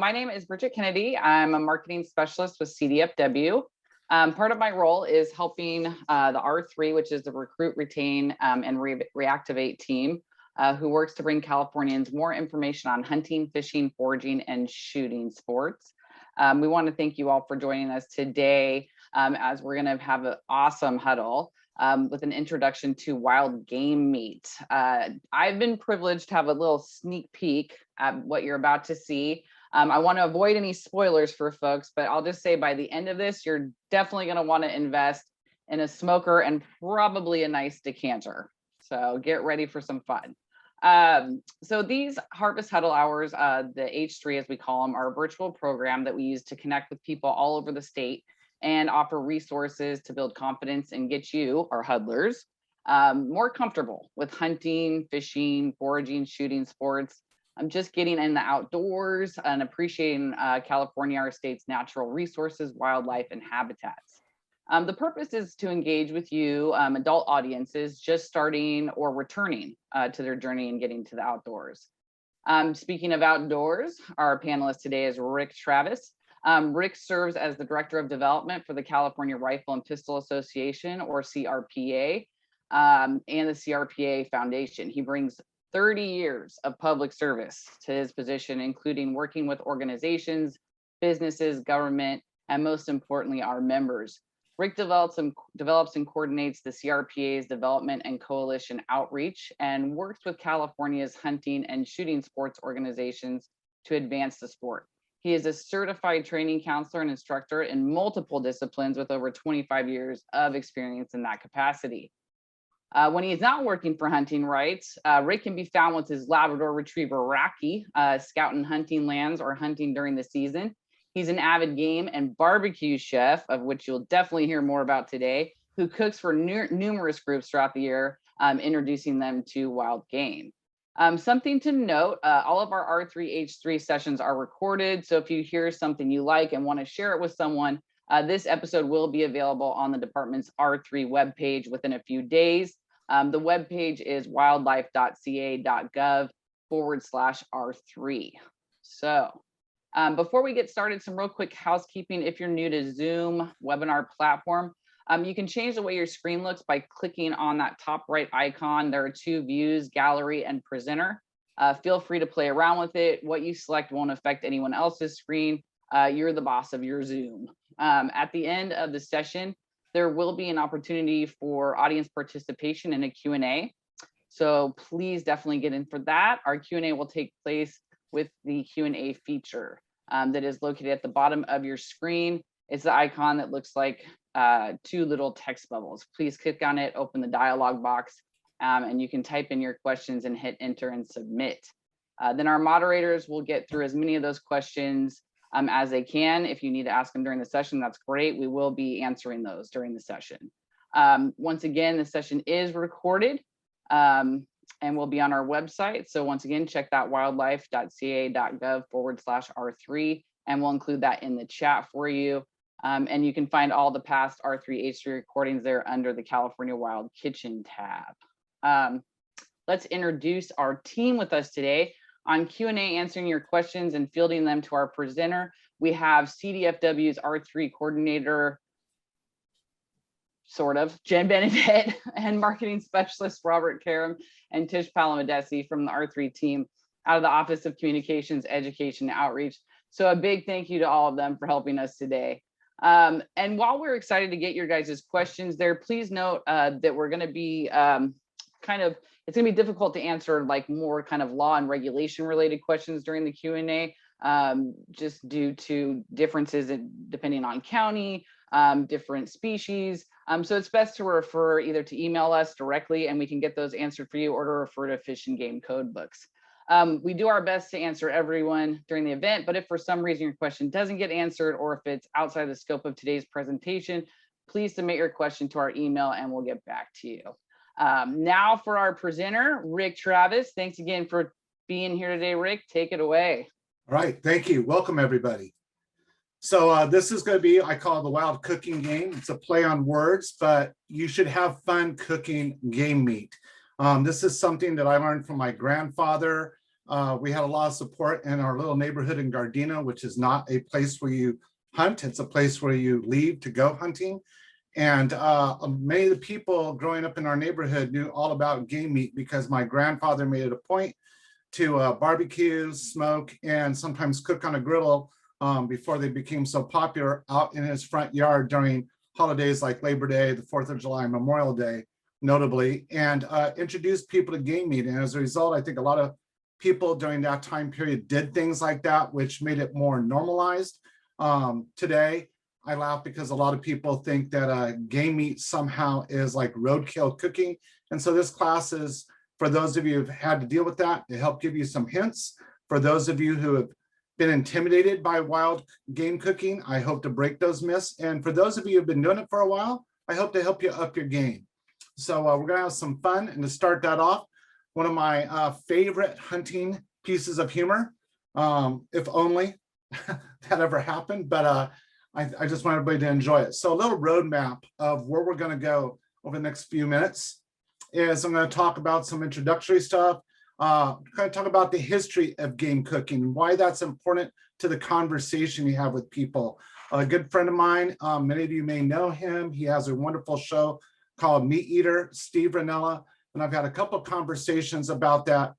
my name is Bridget Kennedy. I'm a marketing specialist with CDFW. Part of my role is helping the R3, which is the recruit, retain, and reactivate team, who works to bring Californians more information on hunting, fishing, foraging, and shooting sports. We want to thank you all for joining us today as we're going to have an awesome huddle with an introduction to wild game meat. I've been privileged to have a little sneak peek at what you're about to see. I want to avoid any spoilers for folks, but I'll just say by the end of this, you're definitely going to want to invest in a smoker and probably a nice decanter. So get ready for some fun. So these Harvest Huddle Hours, the H3 as we call them, are a virtual program that we use to connect with people all over the state and offer resources to build confidence and get you, our huddlers, more comfortable with hunting, fishing, foraging, shooting sports. I'm just getting in the outdoors and appreciating California, our state's natural resources, wildlife, and habitats. The purpose is to engage with you, adult audiences, just starting or returning to their journey and getting to the outdoors. Speaking of outdoors, our panelist today is Rick Travis. Rick serves as the Director of Development for the California Rifle and Pistol Association, or CRPA, and the CRPA Foundation. He brings 30 years of public service to his position, including working with organizations, businesses, government, and most importantly, our members. Rick develops and coordinates the CRPA's development and coalition outreach and works with California's hunting and shooting sports organizations to advance the sport. He is a certified training counselor and instructor in multiple disciplines with over 25 years of experience in that capacity. When he is not working for hunting rights, Rick can be found with his Labrador Retriever, Rocky, scouting hunting lands or hunting during the season. He's an avid game and barbecue chef, of which you'll definitely hear more about today, who cooks for numerous groups throughout the year, introducing them to wild game. Something to note, all of our R3H3 sessions are recorded. So if you hear something you like and want to share it with someone, this episode will be available on the department's R3 webpage within a few days. The webpage is wildlife.ca.gov/R3. So before we get started, some real quick housekeeping. If you're new to Zoom webinar platform, you can change the way your screen looks by clicking on that top right icon. There are two views, gallery and presenter. Feel free to play around with it. What you select won't affect anyone else's screen. You're the boss of your Zoom. At the end of the session, there will be an opportunity for audience participation in a Q&A. So please definitely get in for that. Our Q&A will take place with the Q&A feature that is located at the bottom of your screen. It's the icon that looks like two little text bubbles. Please click on it, open the dialog box, and you can type in your questions and hit enter and submit. Then our moderators will get through as many of those questions as they can. If you need to ask them during the session, that's great. We will be answering those during the session. Once again, the session is recorded and will be on our website. So once again, check that wildlife.ca.gov/R3, and we'll include that in the chat for you. And you can find all the past R3H3 recordings there under the California Wild Kitchen tab. Let's introduce our team with us today. On Q&A, answering your questions and fielding them to our presenter, we have CDFW's R3 coordinator, sort of, Jen Benedict, and marketing specialist Robert Karam and Tish Palamadesi from the R3 team out of the Office of Communications, Education, and Outreach. So a big thank you to all of them for helping us today. And while we're excited to get your guys' questions there, please note that we're going to be it's going to be difficult to answer like more kind of law and regulation related questions during the Q&A, just due to differences depending on county, different species. So it's best to refer either to email us directly and we can get those answered for you, or to refer to Fish and Game code books. We do our best to answer everyone during the event, but if for some reason your question doesn't get answered, or if it's outside the scope of today's presentation, please submit your question to our email and we'll get back to you. Now for our presenter, Rick Travis. Thanks again for being here today, Rick. Take it away. All right, thank you. Welcome, everybody. So this is going to be, I call it the wild cooking game. It's a play on words, but you should have fun cooking game meat. This is something that I learned from my grandfather. We had a lot of support in our little neighborhood in Gardena, which is not a place where you hunt. It's a place where you leave to go hunting. And many of the people growing up in our neighborhood knew all about game meat because my grandfather made it a point to barbecue, smoke, and sometimes cook on a griddle before they became so popular out in his front yard during holidays like Labor Day, the 4th of July, Memorial Day, notably, and introduced people to game meat. And as a result, I think a lot of people during that time period did things like that, which made it more normalized. Today, I laugh because a lot of people think that game meat somehow is like roadkill cooking. And so this class is for those of you who've had to deal with that, to help give you some hints. For those of you who have been intimidated by wild game cooking, I hope to break those myths. And for those of you who've been doing it for a while, I hope to help you up your game. So we're gonna have some fun. And to start that off, one of my favorite hunting pieces of humor, if only that ever happened, but I just want everybody to enjoy it. So a little roadmap of where we're gonna go over the next few minutes is I'm gonna talk about some introductory stuff, kind of talk about the history of game cooking, why that's important to the conversation you have with people. A good friend of mine, many of you may know him. He has a wonderful show called Meat Eater, Steve Ranella, and I've had a couple of conversations about that.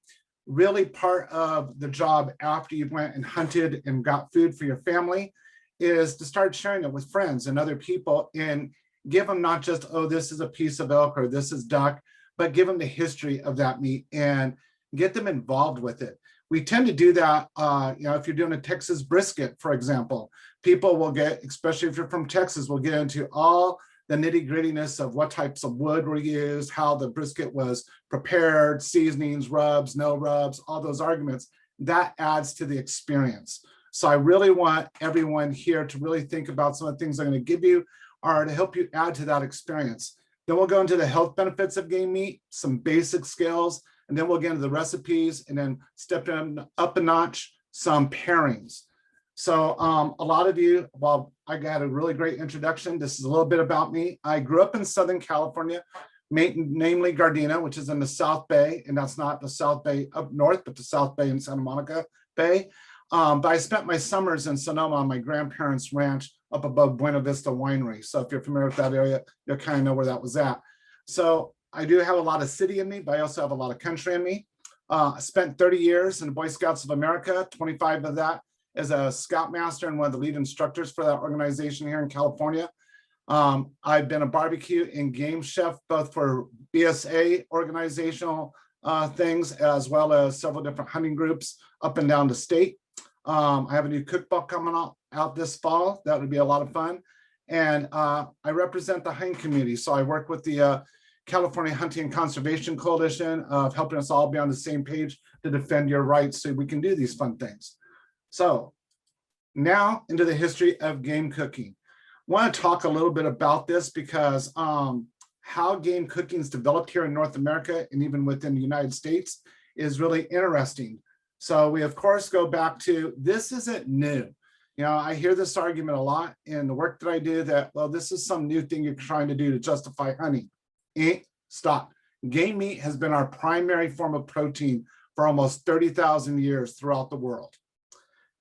Really part of the job after you went and hunted and got food for your family is to start sharing it with friends and other people and give them not just, oh, this is a piece of elk or this is duck, but give them the history of that meat and get them involved with it. We tend to do that, if you're doing a Texas brisket, for example, people will get, especially if you're from Texas, will get into all the nitty grittiness of what types of wood were used, how the brisket was prepared, seasonings, rubs, no rubs, all those arguments. That adds to the experience. So I really want everyone here to really think about some of the things I'm going to give you are to help you add to that experience. Then we'll go into the health benefits of game meat, some basic skills, and then we'll get into the recipes and then step up a notch, some pairings. So a lot of you, well, I got a really great introduction. This is a little bit about me. I grew up in Southern California, namely Gardena, which is in the South Bay, and that's not the South Bay up north, but the South Bay in Santa Monica Bay. But I spent my summers in Sonoma on my grandparents' ranch up above Buena Vista Winery. So if you're familiar with that area, you'll kind of know where that was at. So I do have a lot of city in me, but I also have a lot of country in me. I spent 30 years in the Boy Scouts of America, 25 of that as a Scoutmaster and one of the lead instructors for that organization here in California. I've been a barbecue and game chef, both for BSA organizational things, as well as several different hunting groups up and down the state. I have a new cookbook coming out this fall. That would be a lot of fun. And I represent the hunting community. So I work with the California Hunting and Conservation Coalition of helping us all be on the same page to defend your rights so we can do these fun things. So now into the history of game cooking. I want to talk a little bit about this because how game cooking is developed here in North America and even within the United States is really interesting. So we, of course, go back to, this isn't new. You know, I hear this argument a lot in the work that I do that, well, this is some new thing you're trying to do to justify hunting. Stop. Game meat has been our primary form of protein for almost 30,000 years throughout the world.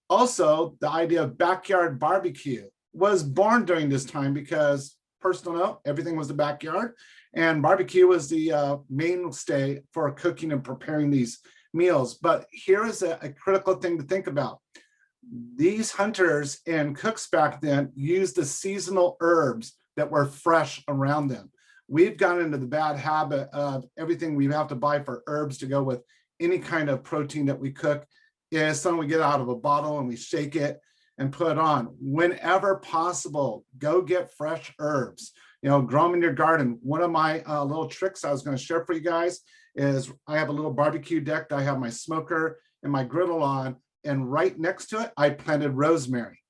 Also, the idea of backyard barbecue was born during this time because, personal note, everything was the backyard, and barbecue was the mainstay for cooking and preparing these meals. But here is a critical thing to think about. These hunters and cooks back then used the seasonal herbs that were fresh around them. We've gotten into the bad habit of everything we have to buy for herbs to go with any kind of protein that we cook is something we get out of a bottle and we shake it and put it on. Whenever possible, go get fresh herbs. You know, grow them in your garden. One of my little tricks I was going to share for you guys is I have a little barbecue deck that I have my smoker and my griddle on, and right next to it, I planted rosemary.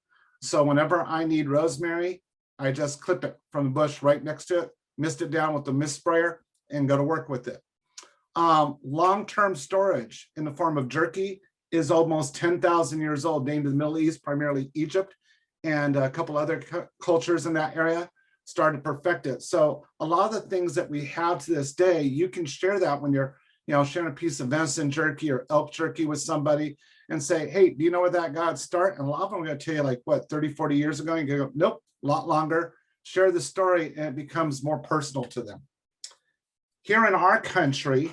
So whenever I need rosemary, I just clip it from the bush right next to it, mist it down with the mist sprayer, and go to work with it. Long-term storage in the form of jerky is almost 10,000 years old, named in the Middle East, primarily Egypt, and a couple other cultures in that area started to perfect it. So a lot of the things that we have to this day, you can share that when you're sharing a piece of venison jerky or elk jerky with somebody and say, hey, do you know where that got its start? And a lot of them are going to tell you, like, what, 30, 40 years ago? And you go, nope, a lot longer. Share the story, and it becomes more personal to them. Here in our country,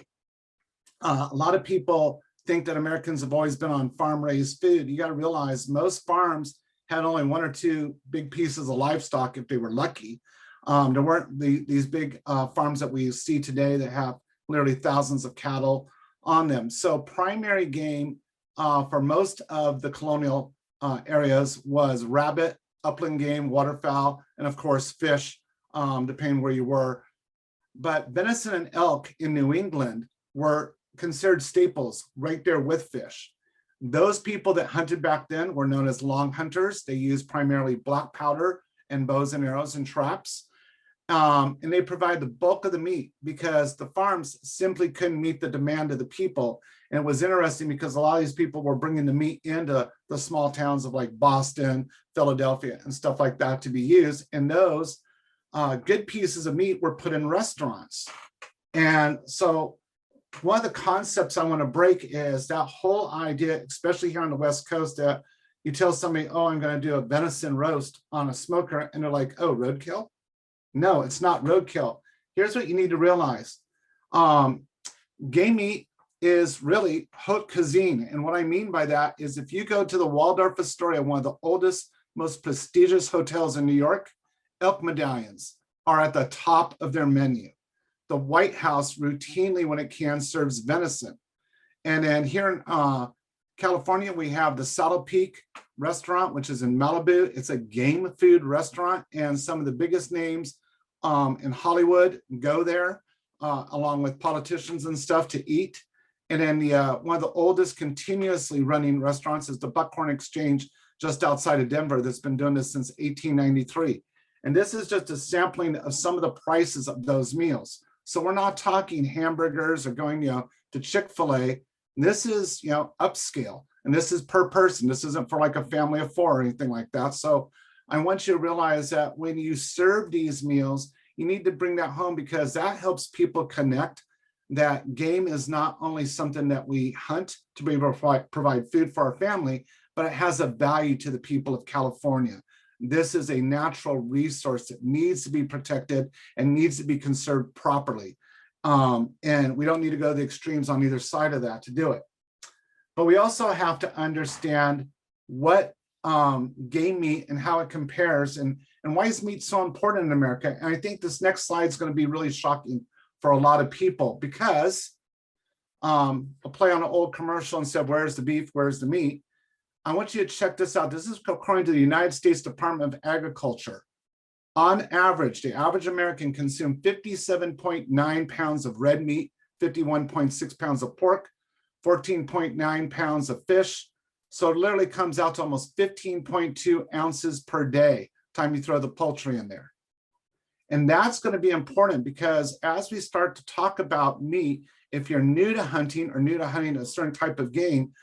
a lot of people think that Americans have always been on farm-raised food. You got to realize most farms had only one or two big pieces of livestock if they were lucky. There weren't these big farms that we see today that have literally thousands of cattle on them. So primary game for most of the colonial areas was rabbit, upland game, waterfowl, and of course fish, depending where you were. But venison and elk in New England were considered staples right there with fish. Those people that hunted back then were known as long hunters. They used primarily black powder and bows and arrows and traps. And they provide the bulk of the meat because the farms simply couldn't meet the demand of the people. And it was interesting because a lot of these people were bringing the meat into the small towns of like Boston, Philadelphia, and stuff like that to be used. And those good pieces of meat were put in restaurants. And so one of the concepts I want to break is that whole idea, especially here on the West Coast, that you tell somebody, oh, I'm going to do a venison roast on a smoker, and they're like, oh, roadkill? No, it's not roadkill. Here's what you need to realize. Game meat is really haute cuisine. And what I mean by that is if you go to the Waldorf Astoria, one of the oldest, most prestigious hotels in New York, elk medallions are at the top of their menu. The White House routinely, when it can, serves venison. And then here in California, we have the Saddle Peak restaurant, which is in Malibu. It's a game food restaurant, and some of the biggest names in Hollywood go there, along with politicians and stuff, to eat. And then one of the oldest continuously running restaurants is the Buckhorn Exchange just outside of Denver that's been doing this since 1893. And this is just a sampling of some of the prices of those meals. So we're not talking hamburgers or going, to Chick-fil-A. This is, upscale, and this is per person. This isn't for like a family of four or anything like that. So I want you to realize that when you serve these meals, you need to bring that home because that helps people connect that game is not only something that we hunt to be able to provide food for our family, but it has a value to the people of California. This is a natural resource that needs to be protected and needs to be conserved properly. And we don't need to go to the extremes on either side of that to do it. But we also have to understand what game meat and how it compares and why is meat so important in America. And I think this next slide is going to be really shocking for a lot of people because I'll play on an old commercial and said, where's the beef, where's the meat? I want you to check this out. This is according to the United States Department of Agriculture. On average, the average American consumed 57.9 pounds of red meat, 51.6 pounds of pork, 14.9 pounds of fish. So it literally comes out to almost 15.2 ounces per day, time you throw the poultry in there. And that's going to be important because as we start to talk about meat, if you're new to hunting or new to hunting a certain type of game,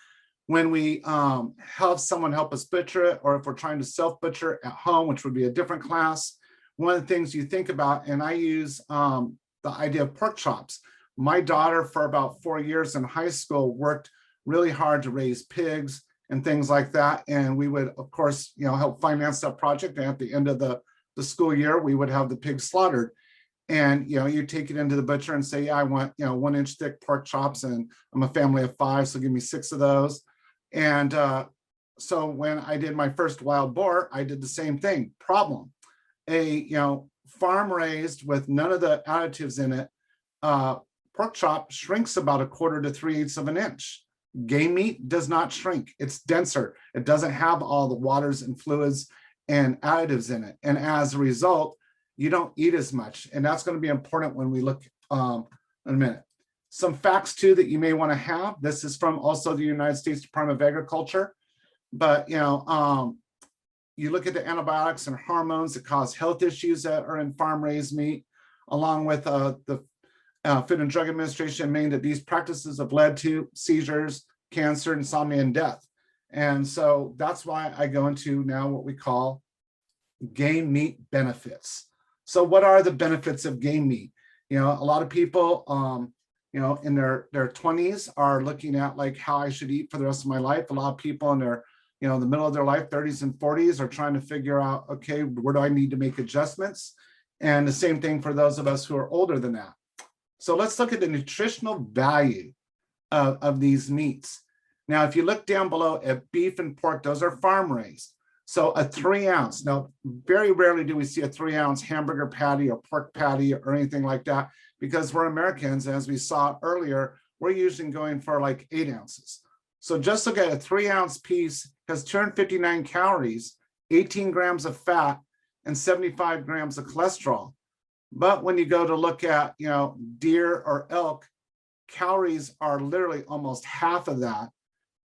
when we have someone help us butcher it, or if we're trying to self-butcher at home, which would be a different class, one of the things you think about, and I use the idea of pork chops. My daughter, for about 4 years in high school, worked really hard to raise pigs and things like that. And we would, of course, help finance that project. And at the end of the school year, we would have the pigs slaughtered. And, you take it into the butcher and say, yeah, I want, 1 inch thick pork chops, and I'm a family of 5, so give me 6 of those. And so when I did my first wild boar, I did the same thing. Problem, farm raised with none of the additives in it, pork chop shrinks about 1/4 to 3/8 of an inch. Game meat does not shrink. It's denser. It doesn't have all the waters and fluids and additives in it. And as a result, you don't eat as much. And that's going to be important when we look in a minute. Some facts too that you may want to have. This is from also the United States Department of Agriculture. But you look at the antibiotics and hormones that cause health issues that are in farm-raised meat, along with the Food and Drug Administration, meaning that these practices have led to seizures, cancer, insomnia, and death. And so that's why I go into now what we call game meat benefits. So what are the benefits of game meat? A lot of people, in their 20s are looking at like how I should eat for the rest of my life. A lot of people in their, the middle of their life, 30s and 40s, are trying to figure out, okay, where do I need to make adjustments? And the same thing for those of us who are older than that. So let's look at the nutritional value of these meats. Now, if you look down below at beef and pork, those are farm raised. So a 3 ounce. Now, very rarely do we see a 3 ounce hamburger patty or pork patty or anything like that, because we're Americans. As we saw earlier, we're usually going for like 8 ounces. So just look at a 3 ounce piece, has 259 calories, 18 grams of fat, and 75 grams of cholesterol. But when you go to look at, deer or elk, calories are literally almost half of that.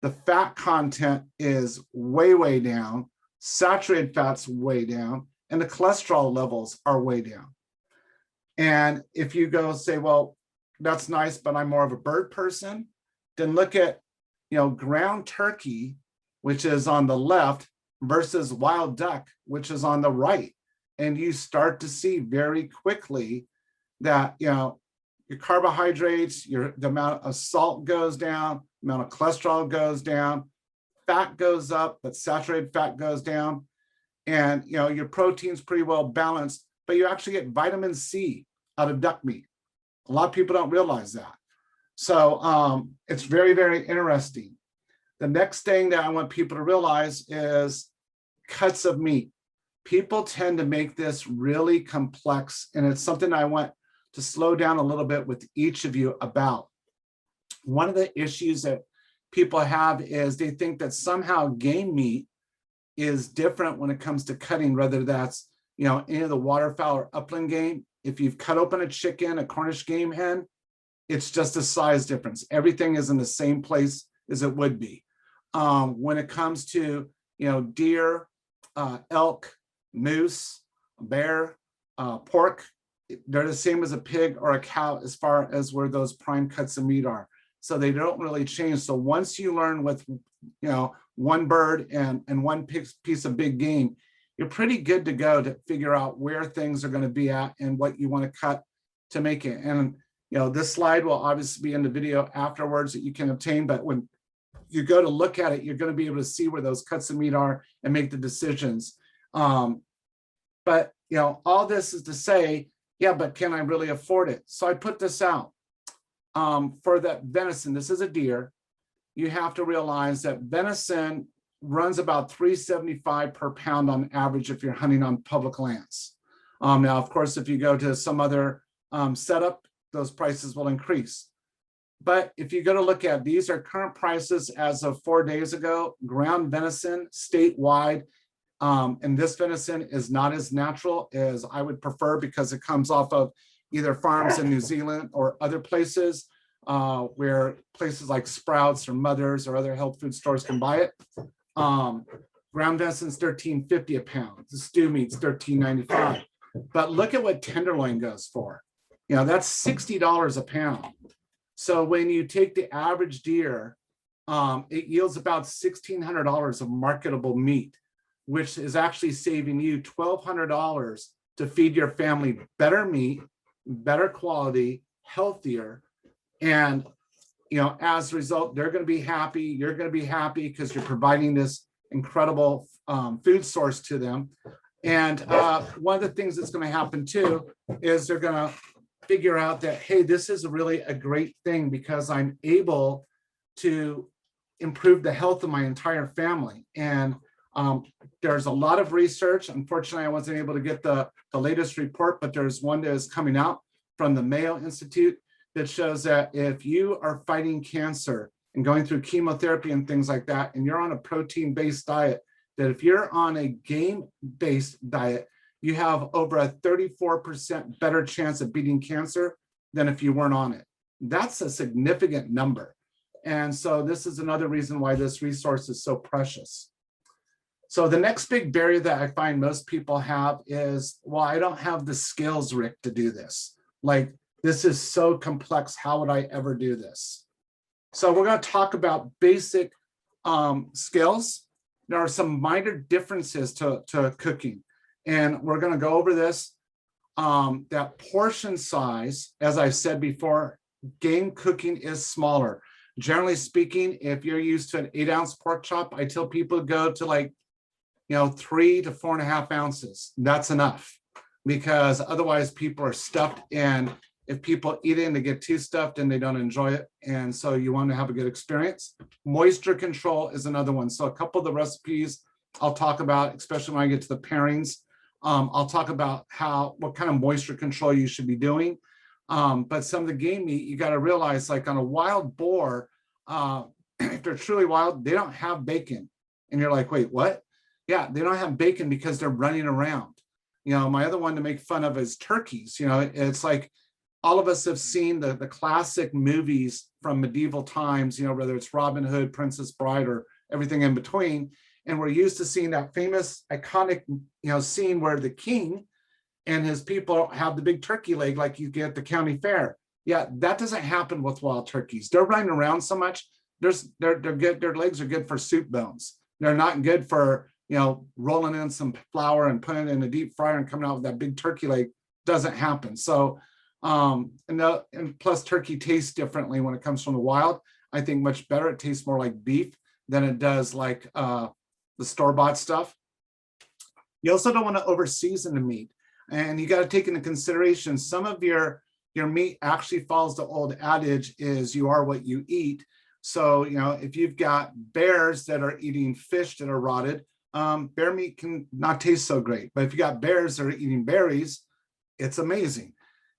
The fat content is way, way down. Saturated fat's way down, and the cholesterol levels are way down. And if you go say, well, that's nice, but I'm more of a bird person, then look at, ground turkey, which is on the left, versus wild duck, which is on the right. And you start to see very quickly that, your carbohydrates, the amount of salt goes down, the amount of cholesterol goes down, fat goes up, but saturated fat goes down. And, your protein's pretty well balanced, but you actually get vitamin C out of duck meat. A lot of people don't realize that. So it's very, very interesting. The next thing that I want people to realize is cuts of meat. People tend to make this really complex, and it's something I want to slow down a little bit with each of you about. One of the issues that people have is they think that somehow game meat is different when it comes to cutting, whether that's, any of the waterfowl or upland game. If you've cut open a chicken, a Cornish game hen, it's just a size difference. Everything is in the same place as it would be. When it comes to, deer, elk, moose, bear, pork, they're the same as a pig or a cow as far as where those prime cuts of meat are. So they don't really change. So once you learn with, one bird and one piece of big game, you're pretty good to go to figure out where things are going to be at and what you want to cut to make it. And, this slide will obviously be in the video afterwards that you can obtain, but when you go to look at it, you're going to be able to see where those cuts of meat are and make the decisions. But, all this is to say, yeah, but can I really afford it? So I put this out. For that venison, this is a deer. You have to realize that venison runs about $3.75 per pound on average if you're hunting on public lands. Now, of course, if you go to some other setup, those prices will increase. But if you go to look at, these are current prices as of 4 days ago, ground venison statewide. And this venison is not as natural as I would prefer, because it comes off of either farms in New Zealand or other places where places like Sprouts or Mother's or other health food stores can buy it. Ground venison's $13.50 a pound. The stew meat's $13.95. But look at what tenderloin goes for. That's $60 a pound. So when you take the average deer, it yields about $1,600 of marketable meat, which is actually saving you $1,200 to feed your family better meat, better quality, healthier. And, as a result, they're going to be happy. You're going to be happy because you're providing this incredible food source to them. And one of the things that's going to happen too is they're going to figure out that, hey, this is really a great thing because I'm able to improve the health of my entire family. And there's a lot of research. Unfortunately, I wasn't able to get the latest report, but there's one that is coming out from the Mayo Institute that shows that if you are fighting cancer and going through chemotherapy and things like that, and you're on a protein-based diet, that if you're on a game-based diet, you have over a 34% better chance of beating cancer than if you weren't on it. That's a significant number. And so this is another reason why this resource is so precious. So the next big barrier that I find most people have is, well, I don't have the skills, Rick, to do this. Like, this is so complex. How would I ever do this? So we're going to talk about basic skills. There are some minor differences to cooking. And we're going to go over this. That portion size, as I said before, game cooking is smaller. Generally speaking, if you're used to an 8-ounce pork chop, I tell people to go to like, 3 to 4.5 ounces. That's enough, because otherwise people are stuffed, and if people eat it and they get too stuffed and they don't enjoy it. And so you want to have a good experience. Moisture control is another one. So a couple of the recipes I'll talk about, especially when I get to the pairings, I'll talk about what kind of moisture control you should be doing. But some of the game meat, you got to realize, like on a wild boar, if they're truly wild, they don't have bacon. And you're like, wait, what? Yeah, they don't have bacon because they're running around. My other one to make fun of is turkeys. It's like all of us have seen the classic movies from medieval times, whether it's Robin Hood, Princess Bride, or everything in between. And we're used to seeing that famous, iconic, scene where the king and his people have the big turkey leg like you get at the county fair. Yeah, that doesn't happen with wild turkeys. They're running around so much. They're good. Their legs are good for soup bones. They're not good for, rolling in some flour and putting it in a deep fryer and coming out with that big turkey leg. Doesn't happen. So, and plus turkey tastes differently when it comes from the wild. I think much better. It tastes more like beef than it does like the store-bought stuff. You also don't want to over season the meat. And you got to take into consideration some of your meat actually follows the old adage is you are what you eat. So, if you've got bears that are eating fish that are rotted, bear meat can not taste so great. But if you got bears that are eating berries, it's amazing.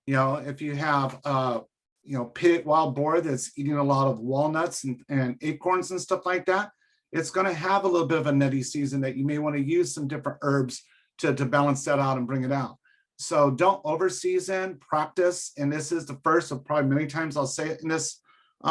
If you have, wild boar that's eating a lot of walnuts and acorns and stuff like that, it's going to have a little bit of a nutty season that you may want to use some different herbs to balance that out and bring it out. So don't over season, practice. And this is the first of probably many times I'll say it in this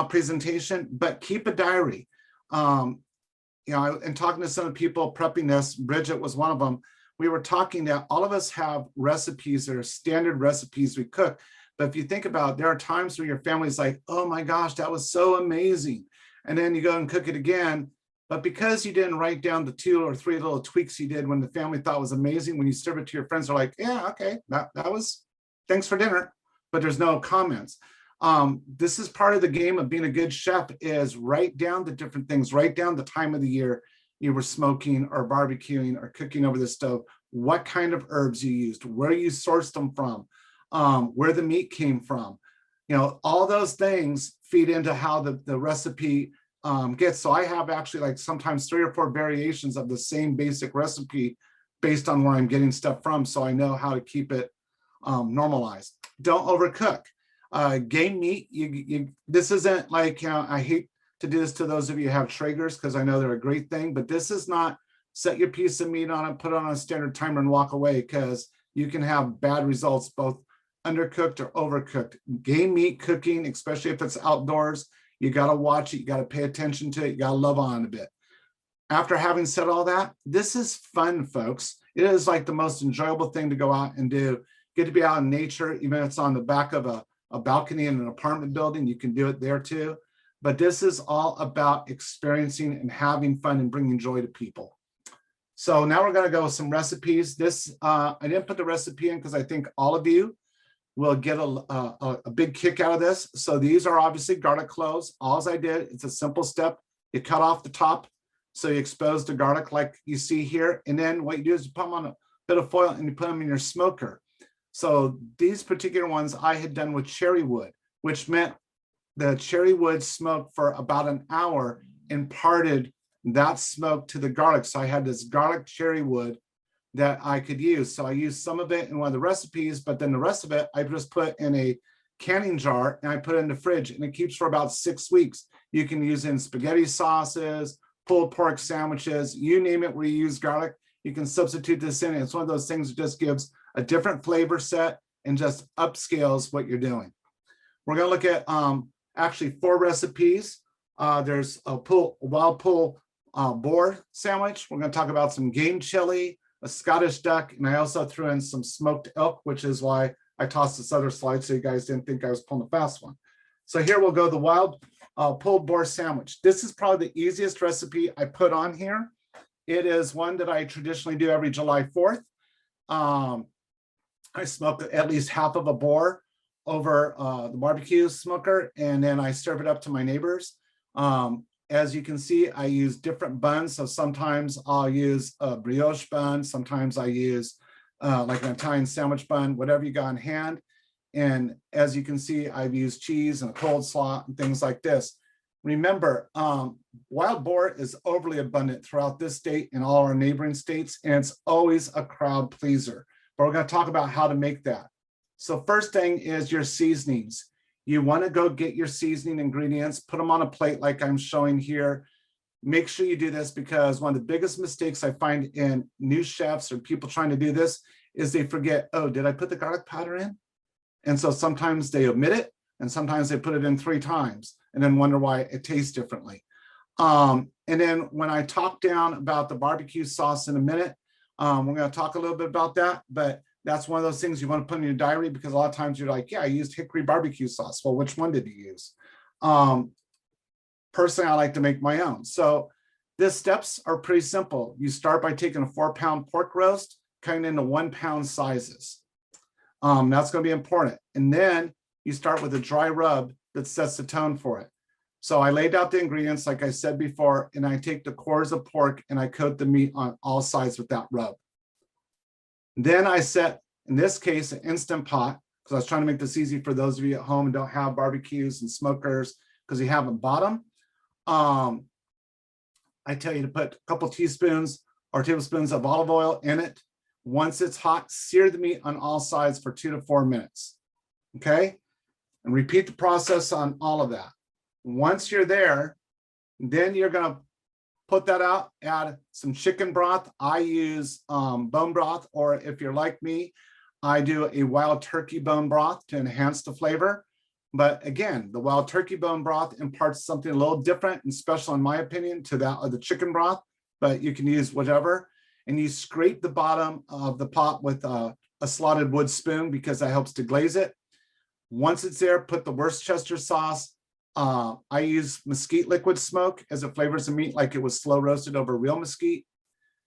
presentation, but keep a diary. And talking to some of the people prepping this, Bridget was one of them. We were talking that all of us have recipes that are standard recipes we cook. But if you think about it, there are times where your family's like, oh my gosh, that was so amazing. And then you go and cook it again. But because you didn't write down the 2 or 3 little tweaks you did when the family thought was amazing, when you serve it to your friends, are like, yeah, okay, that was, thanks for dinner. But there's no comments. This is part of the game of being a good chef, is write down the different things, write down the time of the year you were smoking or barbecuing or cooking over the stove, what kind of herbs you used, where you sourced them from, where the meat came from. All those things feed into how the recipe gets. So I have actually like sometimes 3 or 4 variations of the same basic recipe based on where I'm getting stuff from. So I know how to keep it normalized. Don't overcook. Game meat, this isn't like, I hate to do this to those of you who have Traegers because I know they're a great thing, but this is not set your piece of meat on it, put it on a standard timer and walk away, because you can have bad results, both undercooked or overcooked. Game meat cooking, especially if it's outdoors, you got to watch it, you got to pay attention to it, you got to love on it a bit. After having said all that, this is fun, folks. It is like the most enjoyable thing to go out and do. Get to be out in nature, even if it's on the back of a balcony in an apartment building, you can do it there too. But this is all about experiencing and having fun and bringing joy to people. So now we're going to go with some recipes. This, I didn't put the recipe in because I think all of you will get a big kick out of this. So these are obviously garlic cloves. All I did, it's a simple step. You cut off the top, so you expose the garlic like you see here. And then what you do is you put them on a bit of foil and you put them in your smoker. So these particular ones I had done with cherry wood, which meant the cherry wood smoked for about an hour, imparted that smoke to the garlic. So I had this garlic cherry wood that I could use. So I used some of it in one of the recipes, but then the rest of it I just put in a canning jar and I put it in the fridge, and it keeps for about 6 weeks. You can use it in spaghetti sauces, pulled pork sandwiches, you name it where you use garlic, you can substitute this in. It's one of those things that just gives a different flavor set and just upscales what you're doing. We're going to look at actually 4 recipes. There's a wild pull boar sandwich. We're going to talk about some game chili, a Scottish duck, and I also threw in some smoked elk, which is why I tossed this other slide so you guys didn't think I was pulling a fast one. So here we'll go the wild pulled boar sandwich. This is probably the easiest recipe I put on here. It is one that I traditionally do every July 4th. I smoke at least half of a boar over the barbecue smoker, and then I serve it up to my neighbors. As you can see, I use different buns. So sometimes I'll use a brioche bun. Sometimes I use like an Italian sandwich bun, whatever you got in hand. And as you can see, I've used cheese and a cold slaw and things like this. Remember, wild boar is overly abundant throughout this state and all our neighboring states, and it's always a crowd pleaser. But we're going to talk about how to make that. So first thing is your seasonings. You want to go get your seasoning ingredients, put them on a plate like I'm showing here. Make sure you do this, because one of the biggest mistakes I find in new chefs or people trying to do this is they forget, oh, did I put the garlic powder in? And so sometimes they omit it, and sometimes they put it in 3 times and then wonder why it tastes differently. And then when I talk down about the barbecue sauce in a minute, we're going to talk a little bit about that, but that's one of those things you want to put in your diary, because a lot of times you're like, yeah, I used hickory barbecue sauce. Well, which one did you use? Personally, I like to make my own. So the steps are pretty simple. You start by taking a 4-pound pork roast, cutting into 1-pound sizes. That's going to be important. And then you start with a dry rub that sets the tone for it. So I laid out the ingredients, like I said before, and I take the cores of pork and I coat the meat on all sides with that rub. Then I set, in this case, an Instant Pot, because I was trying to make this easy for those of you at home and don't have barbecues and smokers because you haven't bought them. I tell you to put a couple teaspoons or tablespoons of olive oil in it. Once it's hot, sear the meat on all sides for 2 to 4 minutes. Okay? And repeat the process on all of that. Once you're there, then you're going to put that out, add some chicken broth. I use bone broth, or if you're like me, I do a wild turkey bone broth to enhance the flavor. But again, the wild turkey bone broth imparts something a little different and special, in my opinion, to that of the chicken broth, but you can use whatever. And you scrape the bottom of the pot with a slotted wood spoon, because that helps to glaze it. Once it's there, put the Worcestershire sauce. I use mesquite liquid smoke as it flavors the meat like it was slow roasted over real mesquite.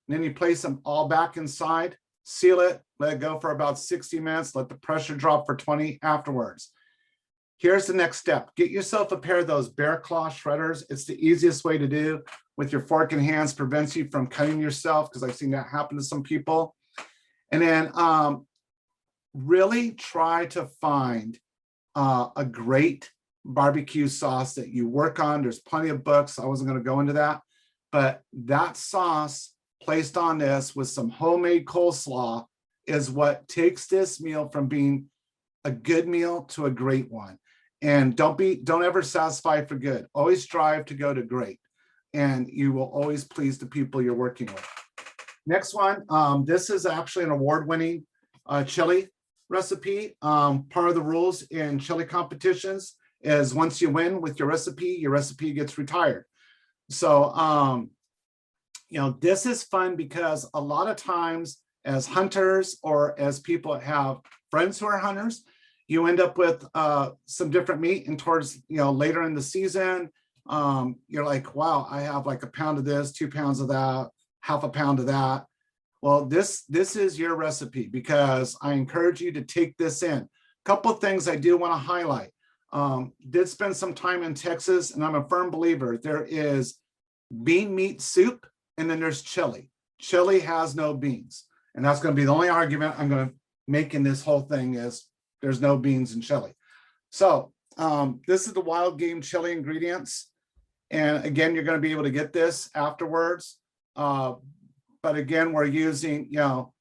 And then you place them all back inside, seal it, let it go for about 60 minutes, let the pressure drop for 20 afterwards. Here's the next step. Get yourself a pair of those bear claw shredders. It's the easiest way to do with your fork and hands, prevents you from cutting yourself, because I've seen that happen to some people. And then really try to find a great barbecue sauce that you work on. There's plenty of books. I wasn't going to go into that, but that sauce placed on this with some homemade coleslaw is what takes this meal from being a good meal to a great one. And don't ever satisfy for good. Always strive to go to great, and you will always please the people you're working with. Next one, this is actually an award-winning chili recipe. Part of the rules in chili competitions is once you win with your recipe gets retired. So, you know, this is fun because a lot of times as hunters or as people that have friends who are hunters, you end up with some different meat, and towards, you know, later in the season, you're like, wow, I have like a pound of this, 2 pounds of that, half a pound of that. Well, this is your recipe, because I encourage you to take this in. A couple of things I do want to highlight. Did spend some time in Texas, and I'm a firm believer there is bean meat soup, and then there's chili. Chili has no beans, and that's going to be the only argument I'm going to make in this whole thing is there's no beans in chili. So this is the wild game chili ingredients, and again, you're going to be able to get this afterwards. But again, we're using, you know,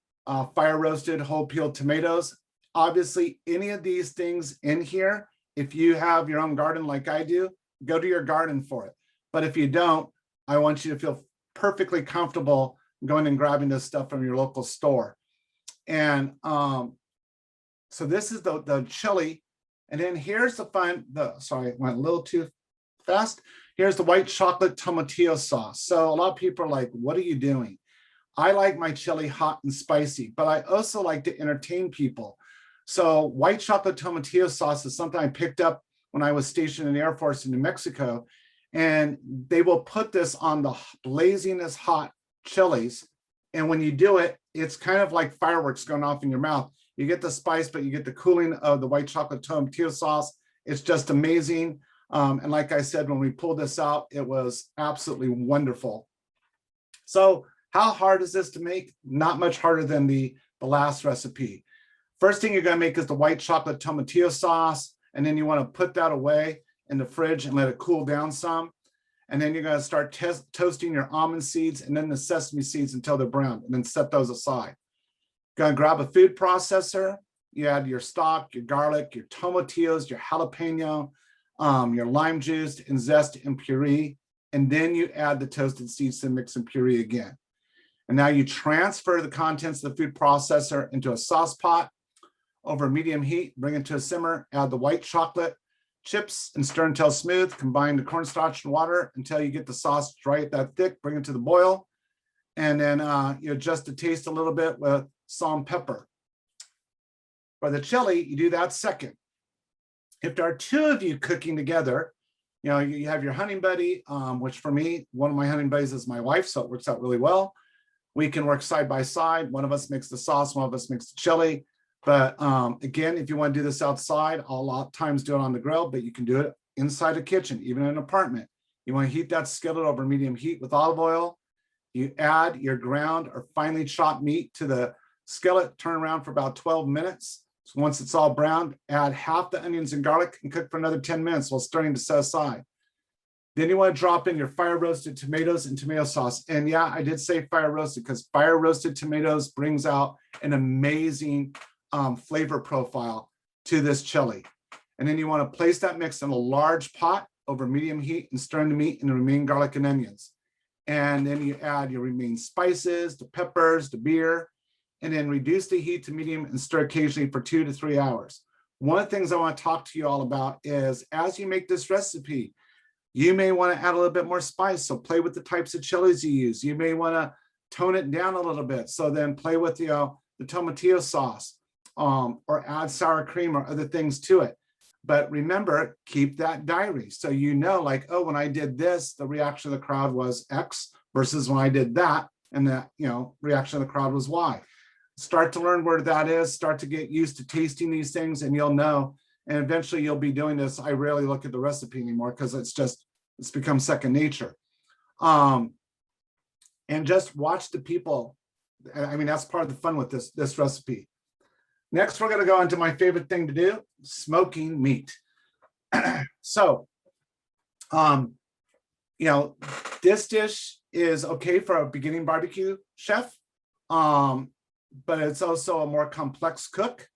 fire roasted whole peeled tomatoes. Obviously, any of these things in here, if you have your own garden like I do, go to your garden for it. But if you don't, I want you to feel perfectly comfortable going and grabbing this stuff from your local store. And so this is the chili. And then here's the fun, sorry, went a little too fast. Here's the white chocolate tomatillo sauce. So a lot of people are like, what are you doing? I like my chili hot and spicy, but I also like to entertain people. So white chocolate tomatillo sauce is something I picked up when I was stationed in the Air Force in New Mexico. And they will put this on the blazingest hot chilies. And when you do it, it's kind of like fireworks going off in your mouth. You get the spice, but you get the cooling of the white chocolate tomatillo sauce. It's just amazing. And like I said, when we pulled this out, it was absolutely wonderful. So how hard is this to make? Not much harder than the last recipe. First thing you're going to make is the white chocolate tomatillo sauce. And then you want to put that away in the fridge and let it cool down some. And then you're going to start toasting your almond seeds and then the sesame seeds until they're brown, and then set those aside. Going to grab a food processor. You add your stock, your garlic, your tomatillos, your jalapeno, your lime juice and zest and puree. And then you add the toasted seeds to mix and puree again. And now you transfer the contents of the food processor into a sauce pot over medium heat, bring it to a simmer, add the white chocolate chips and stir until smooth. Combine the cornstarch and water until you get the sauce dry that thick, bring it to the boil. And then you adjust the taste a little bit with salt and pepper. For the chili, you do that second. If there are two of you cooking together, you know, you have your hunting buddy, which for me, one of my hunting buddies is my wife, so it works out really well. We can work side by side. One of us makes the sauce, one of us makes the chili. But again, if you want to do this outside, I'll a lot of times do it on the grill, but you can do it inside a kitchen, even in an apartment. You want to heat that skillet over medium heat with olive oil. You add your ground or finely chopped meat to the skillet, turn around for about 12 minutes. So once it's all browned, add half the onions and garlic and cook for another 10 minutes while starting to set aside. Then you want to drop in your fire roasted tomatoes and tomato sauce. And yeah, I did say fire roasted because fire roasted tomatoes brings out an amazing flavor profile to this chili. And then you want to place that mix in a large pot over medium heat and stir in the meat and the remaining garlic and onions. And then you add your remaining spices, the peppers, the beer, and then reduce the heat to medium and stir occasionally for 2 to 3 hours. One of the things I want to talk to you all about is as you make this recipe, you may want to add a little bit more spice. So play with the types of chilies you use. You may want to tone it down a little bit. So then play with the tomatillo sauce or add sour cream or other things to it. But remember, keep that diary. So you know, like, oh, when I did this, the reaction of the crowd was X versus when I did that, and the reaction of the crowd was Y. Start to learn where that is, start to get used to tasting these things, and you'll know. And eventually you'll be doing this. I rarely look at the recipe anymore because it's become second nature. And just watch the people. I mean, that's part of the fun with this recipe. Next, we're going to go into my favorite thing to do, smoking meat. So, this dish is okay for a beginning barbecue chef, but it's also a more complex cook.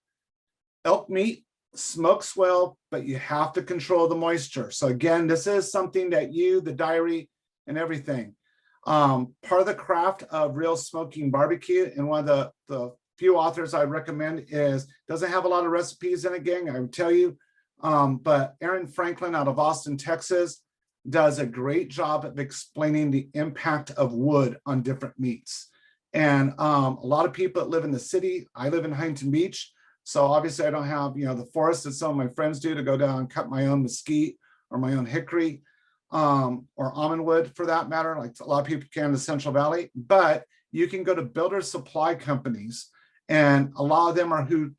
Elk meat smokes well, but you have to control the moisture. So again, this is something that the diary and everything. Part of the craft of real smoking barbecue, and one of the few authors I recommend doesn't have a lot of recipes in it, gang, I would tell you. But Aaron Franklin out of Austin, Texas, does a great job of explaining the impact of wood on different meats. And a lot of people that live in the city, I live in Huntington Beach, so obviously I don't have the forest that some of my friends do to go down and cut my own mesquite or my own hickory or almond wood for that matter, like a lot of people can in the Central Valley. But you can go to builder supply companies, and a lot of them are who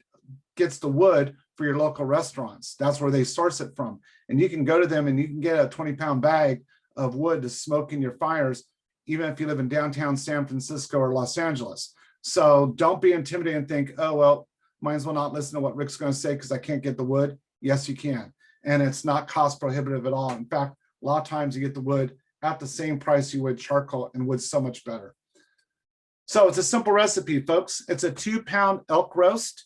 gets the wood for your local restaurants. That's where they source it from. And you can go to them and you can get a 20-pound bag of wood to smoke in your fires, even if you live in downtown San Francisco or Los Angeles. So don't be intimidated and think, oh, well, might as well not listen to what Rick's going to say because I can't get the wood. Yes, you can. And it's not cost prohibitive at all. In fact, a lot of times you get the wood at the same price you would charcoal, and wood's so much better. So it's a simple recipe, folks. It's a 2-pound elk roast,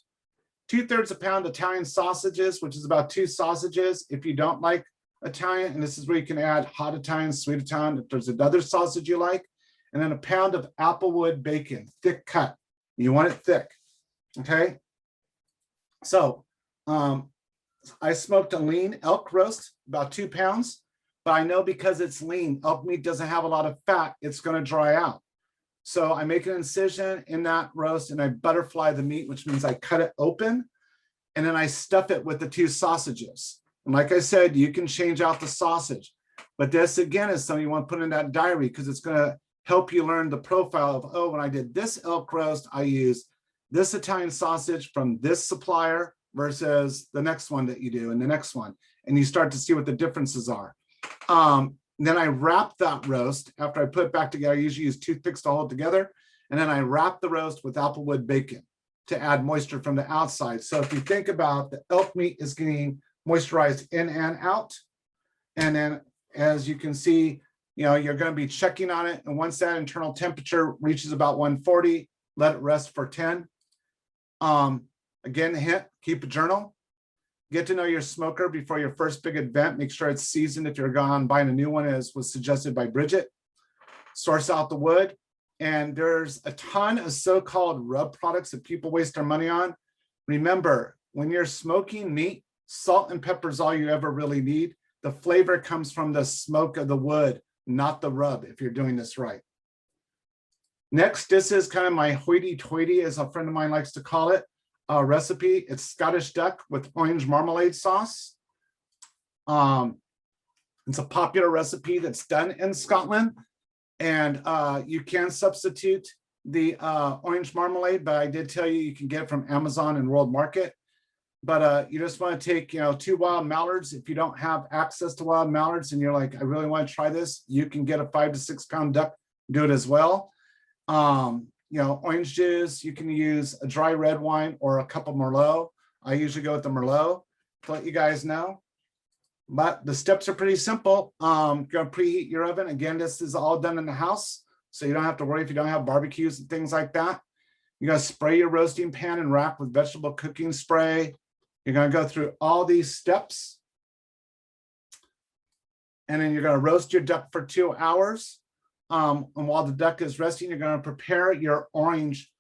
2/3 a pound Italian sausages, which is about 2 sausages. If you don't like Italian, and this is where you can add hot Italian, sweet Italian, if there's another sausage you like, and then a pound of applewood bacon, thick cut. You want it thick, okay? So I smoked a lean elk roast, about 2 pounds, but I know because it's lean, elk meat doesn't have a lot of fat, it's gonna dry out. So I make an incision in that roast and I butterfly the meat, which means I cut it open, and then I stuff it with the 2 sausages. And like I said, you can change out the sausage, but this again is something you want to put in that diary because it's going to help you learn the profile of, oh, when I did this elk roast, I used this Italian sausage from this supplier versus the next one that you do and the next one. And you start to see what the differences are. Then I wrap that roast after I put it back together. I usually use toothpicks to hold it together. And then I wrap the roast with applewood bacon to add moisture from the outside. So if you think about the elk meat is getting moisturized in and out. And then as you can see, you're going to be checking on it. And once that internal temperature reaches about 140, let it rest for 10. Again, the hint, keep a journal. Get to know your smoker before your first big event. Make sure it's seasoned if you're gone buying a new one, as was suggested by Bridget. Source out the wood. And there's a ton of so-called rub products that people waste their money on. Remember, when you're smoking meat, salt and pepper is all you ever really need. The flavor comes from the smoke of the wood, not the rub, if you're doing this right. Next, this is kind of my hoity-toity, as a friend of mine likes to call it, recipe. It's Scottish duck with orange marmalade sauce. It's a popular recipe that's done in Scotland. And you can substitute the orange marmalade, but I did tell you you can get it from Amazon and World Market. But you just want to take, 2 wild mallards. If you don't have access to wild mallards and you're like, I really want to try this, you can get a 5 to 6 pound duck, do it as well. Orange juice, you can use a dry red wine or a cup of Merlot. I usually go with the Merlot to let you guys know. But the steps are pretty simple. You're gonna preheat your oven. Again, this is all done in the house, so you don't have to worry if you don't have barbecues and things like that. You're gonna spray your roasting pan and rack with vegetable cooking spray. You're gonna go through all these steps. And then you're gonna roast your duck for 2 hours. And while the duck is resting, you're gonna prepare your orange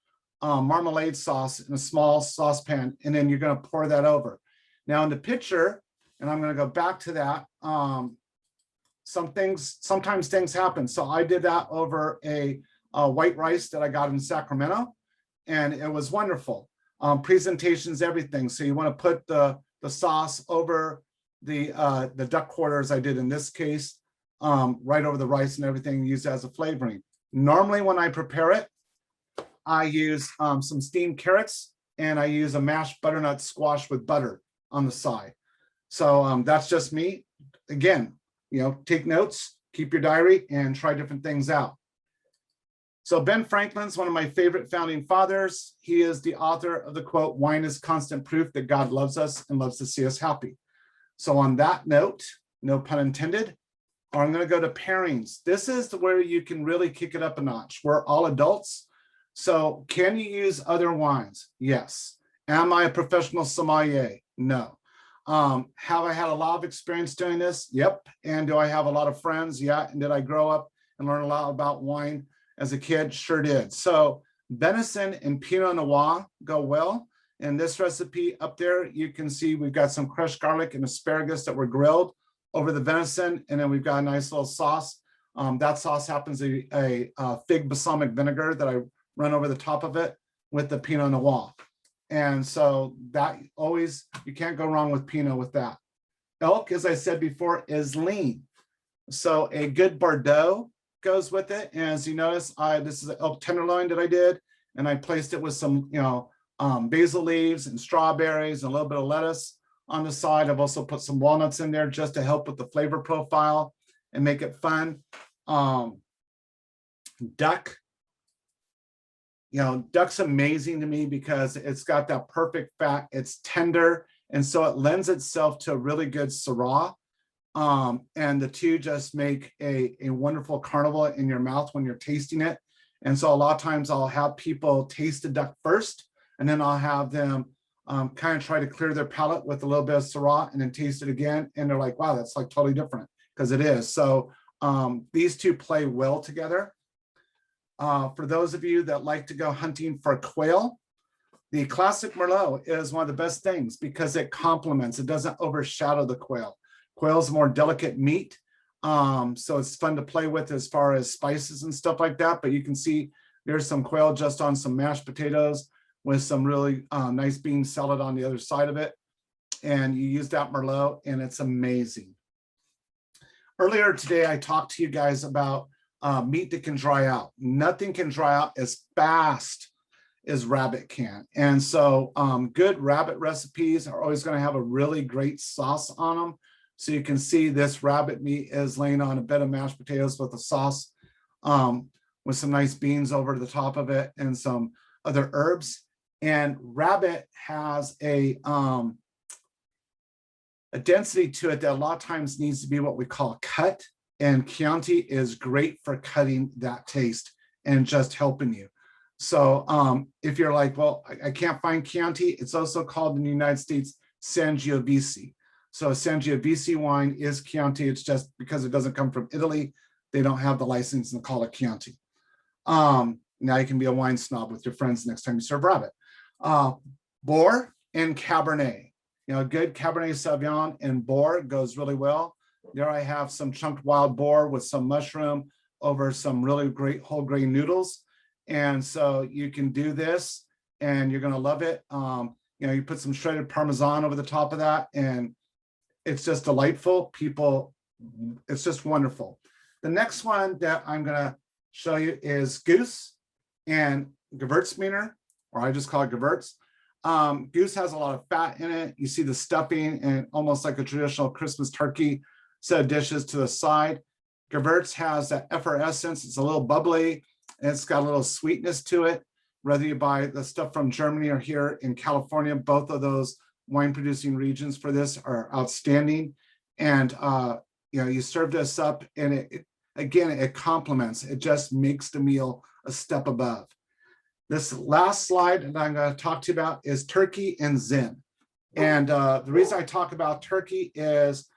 marmalade sauce in a small saucepan, and then you're gonna pour that over. Now in the picture, and I'm going to go back to that. Sometimes things happen. So I did that over a white rice that I got in Sacramento, and it was wonderful. Presentation's everything. So you want to put the sauce over the duck quarters. I did in this case, right over the rice and everything, used as a flavoring. Normally when I prepare it, I use some steamed carrots, and I use a mashed butternut squash with butter on the side. So that's just me. Again, take notes, keep your diary, and try different things out. So Ben Franklin's one of my favorite founding fathers. He is the author of the quote, "Wine is constant proof that God loves us and loves to see us happy." So on that note, no pun intended, I'm going to go to pairings. This is where you can really kick it up a notch. We're all adults. So can you use other wines? Yes. Am I a professional sommelier? No. Have I had a lot of experience doing this? Yep. And do I have a lot of friends? Yeah. And did I grow up and learn a lot about wine as a kid? Sure did. So venison and Pinot Noir go well. In this recipe up there, you can see we've got some crushed garlic and asparagus that were grilled over the venison. And then we've got a nice little sauce. That sauce happens to be a fig balsamic vinegar that I run over the top of it with the Pinot Noir. And so that always, you can't go wrong with Pinot with that. Elk, as I said before, is lean. So a good Bordeaux goes with it. And as you notice, this is an elk tenderloin that I did. And I placed it with some, basil leaves and strawberries and a little bit of lettuce on the side. I've also put some walnuts in there just to help with the flavor profile and make it fun. Duck. Duck's amazing to me because it's got that perfect fat. It's tender. And so it lends itself to a really good Syrah. And the two just make a wonderful carnival in your mouth when you're tasting it. And so a lot of times I'll have people taste the duck first, and then I'll have them kind of try to clear their palate with a little bit of Syrah and then taste it again. And they're like, wow, that's like totally different, because it is. So these two play well together. For those of you that like to go hunting for quail, the classic Merlot is one of the best things because it complements, it doesn't overshadow the quail. Quail is a more delicate meat, so it's fun to play with as far as spices and stuff like that. But you can see there's some quail just on some mashed potatoes with some really nice bean salad on the other side of it. And you use that Merlot and it's amazing. Earlier today, I talked to you guys about meat that can dry out. Nothing can dry out as fast is rabbit can. And so good rabbit recipes are always going to have a really great sauce on them. So you can see this rabbit meat is laying on a bed of mashed potatoes with a sauce with some nice beans over the top of it and some other herbs. And rabbit has a density to it that a lot of times needs to be what we call cut. And Chianti is great for cutting that taste and just helping you. So if you're like, well, I can't find Chianti, it's also called in the United States Sangiovese. So Sangiovese wine is Chianti. It's just because it doesn't come from Italy, they don't have the license and call it Chianti. Now you can be a wine snob with your friends next time you serve rabbit. Boar and Cabernet. You know, good Cabernet Sauvignon and Boar goes really well. There I have some chunked wild boar with some mushroom over some really great whole grain noodles. And so you can do this and you're going to love it. You know, you put some shredded Parmesan over the top of that and it's just delightful. People, it's just wonderful. The next one that I'm going to show you is Goose and Gewürztraminer, or I just call it Gewürz. Goose has a lot of fat in it. You see the stuffing and almost like a traditional Christmas turkey set of dishes to the side. Gewürz has that effervescence. It's a little bubbly and it's got a little sweetness to it. Whether you buy the stuff from Germany or here in California, both of those wine producing regions for this are outstanding. And you know, you serve this up and it complements, it just makes the meal a step above. This last slide that I'm going to talk to you about is turkey and Zin. And the reason I talk about turkey is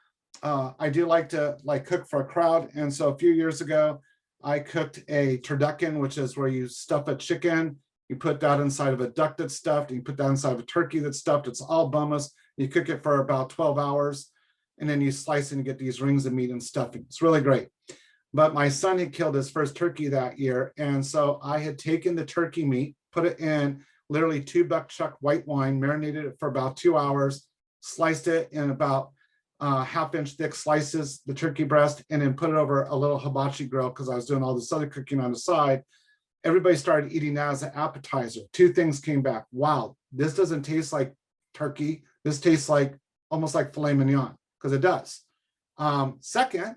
I do like to cook for a crowd. And so a few years ago, I cooked a turducken, which is where you stuff a chicken, you put that inside of a duck that's stuffed, and you put that inside of a turkey that's stuffed. It's all boneless. You cook it for about 12 hours, and then you slice and you get these rings of meat and stuffing. It's really great. But my son had killed his first turkey that year. And so I had taken the turkey meat, put it in literally 2 buckchuck white wine, marinated it for about 2 hours, sliced it in about half-inch thick slices, the turkey breast, and then put it over a little hibachi grill because I was doing all this other cooking on the side. Everybody started eating that as an appetizer. 2 things came back. Wow, this doesn't taste like turkey. This tastes like almost like filet mignon, because it does. Second,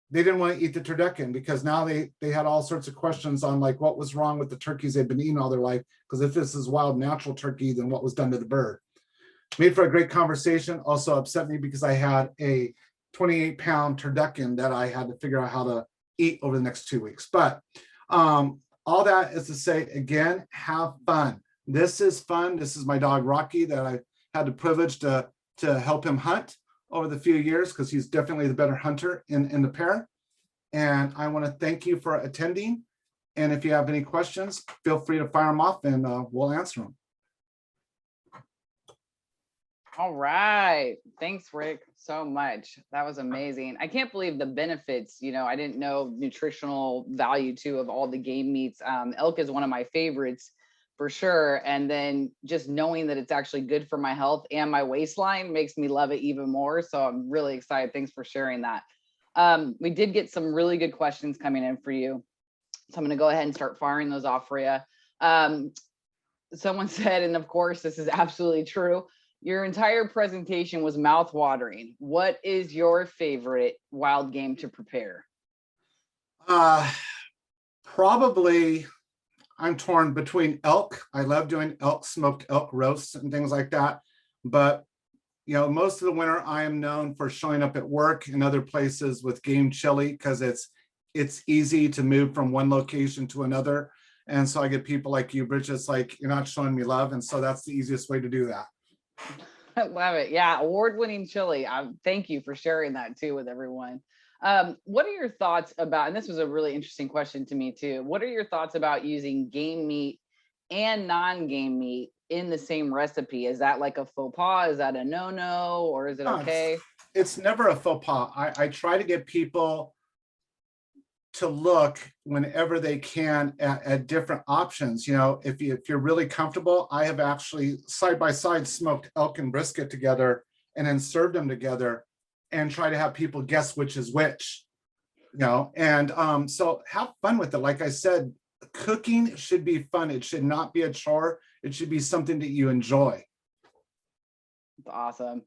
they didn't want to eat the turducken because now they had all sorts of questions on like what was wrong with the turkeys they'd been eating all their life. Because if this is wild natural turkey, then what was done to the bird? Made for a great conversation. Also upset me because I had a 28-pound turducken that I had to figure out how to eat over the next 2 weeks. But all that is to say, again, have fun. This is fun. This is my dog Rocky that I had the privilege to help him hunt over the few years because he's definitely the better hunter in the pair. And I want to thank you for attending. And if you have any questions, feel free to fire them off and we'll answer them. All right. Thanks, Rick, so much. That was amazing. I can't believe the benefits. You know, I didn't know nutritional value too of all the game meats. Elk is one of my favorites for sure. And then just knowing that it's actually good for my health and my waistline makes me love it even more. So I'm really excited. Thanks for sharing that. We did get some really good questions coming in for you. So I'm going to go ahead and start firing those off for you. Someone said, and of course, this is absolutely true, your entire presentation was mouth-watering. What is your favorite wild game to prepare? Probably, I'm torn between elk. I love doing smoked elk roasts and things like that. But, you know, most of the winter I am known for showing up at work and other places with game chili because it's easy to move from one location to another. And so I get people like you, Bridget, it's like, you're not showing me love. And so that's the easiest way to do that. I love it. Yeah, award-winning chili. Thank you for sharing that too with everyone. What are your thoughts about, and this was a really interesting question to me too, what are your thoughts about using game meat and non-game meat in the same recipe? Is that like a faux pas? Is that a no-no, or is it okay? It's never a faux pas. I try to get people to look whenever they can at different options. You know, if you're really comfortable, I have actually side by side smoked elk and brisket together and then served them together and try to have people guess which is which, you know. And so have fun with it. Like I said, cooking should be fun. It should not be a chore. It should be something that you enjoy. That's awesome.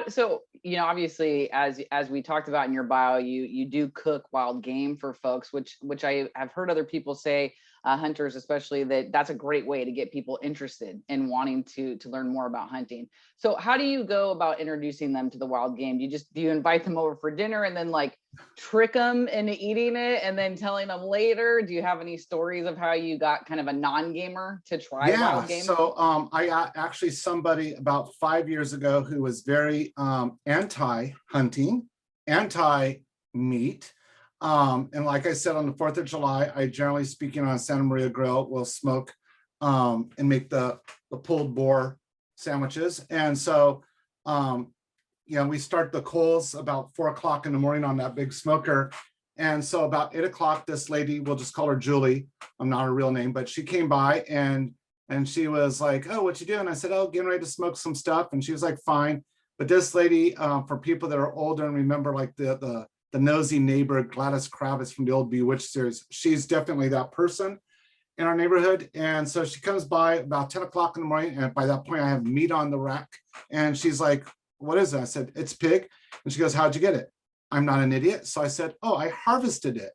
So, obviously, as we talked about in your bio, you do cook wild game for folks, which I have heard other people say, hunters especially, that's a great way to get people interested in wanting to learn more about hunting. So how do you go about introducing them to the wild game? Do you invite them over for dinner and then like trick them into eating it and then telling them later? Do you have any stories of how you got kind of a non-gamer to try wild game? So I got actually somebody about 5 years ago who was very anti-hunting, anti-meat. And like I said, on the 4th of July, I generally speaking on Santa Maria Grill will smoke and make the pulled boar sandwiches. And so, we start the coals about 4 o'clock in the morning on that big smoker. And so about 8 o'clock, this lady, we'll just call her Julie. I'm not her real name, but she came by and she was like, "Oh, what you doing?" I said, "Oh, getting ready to smoke some stuff." And she was like, "Fine." But this lady, for people that are older and remember like the nosy neighbor, Gladys Kravitz from the old Bewitched series, she's definitely that person in our neighborhood. And so she comes by about 10 o'clock in the morning. And by that point, I have meat on the rack. And she's like, "What is it?" I said, "It's pig." And she goes, "How'd you get it?" I'm not an idiot. So I said, "Oh, I harvested it,"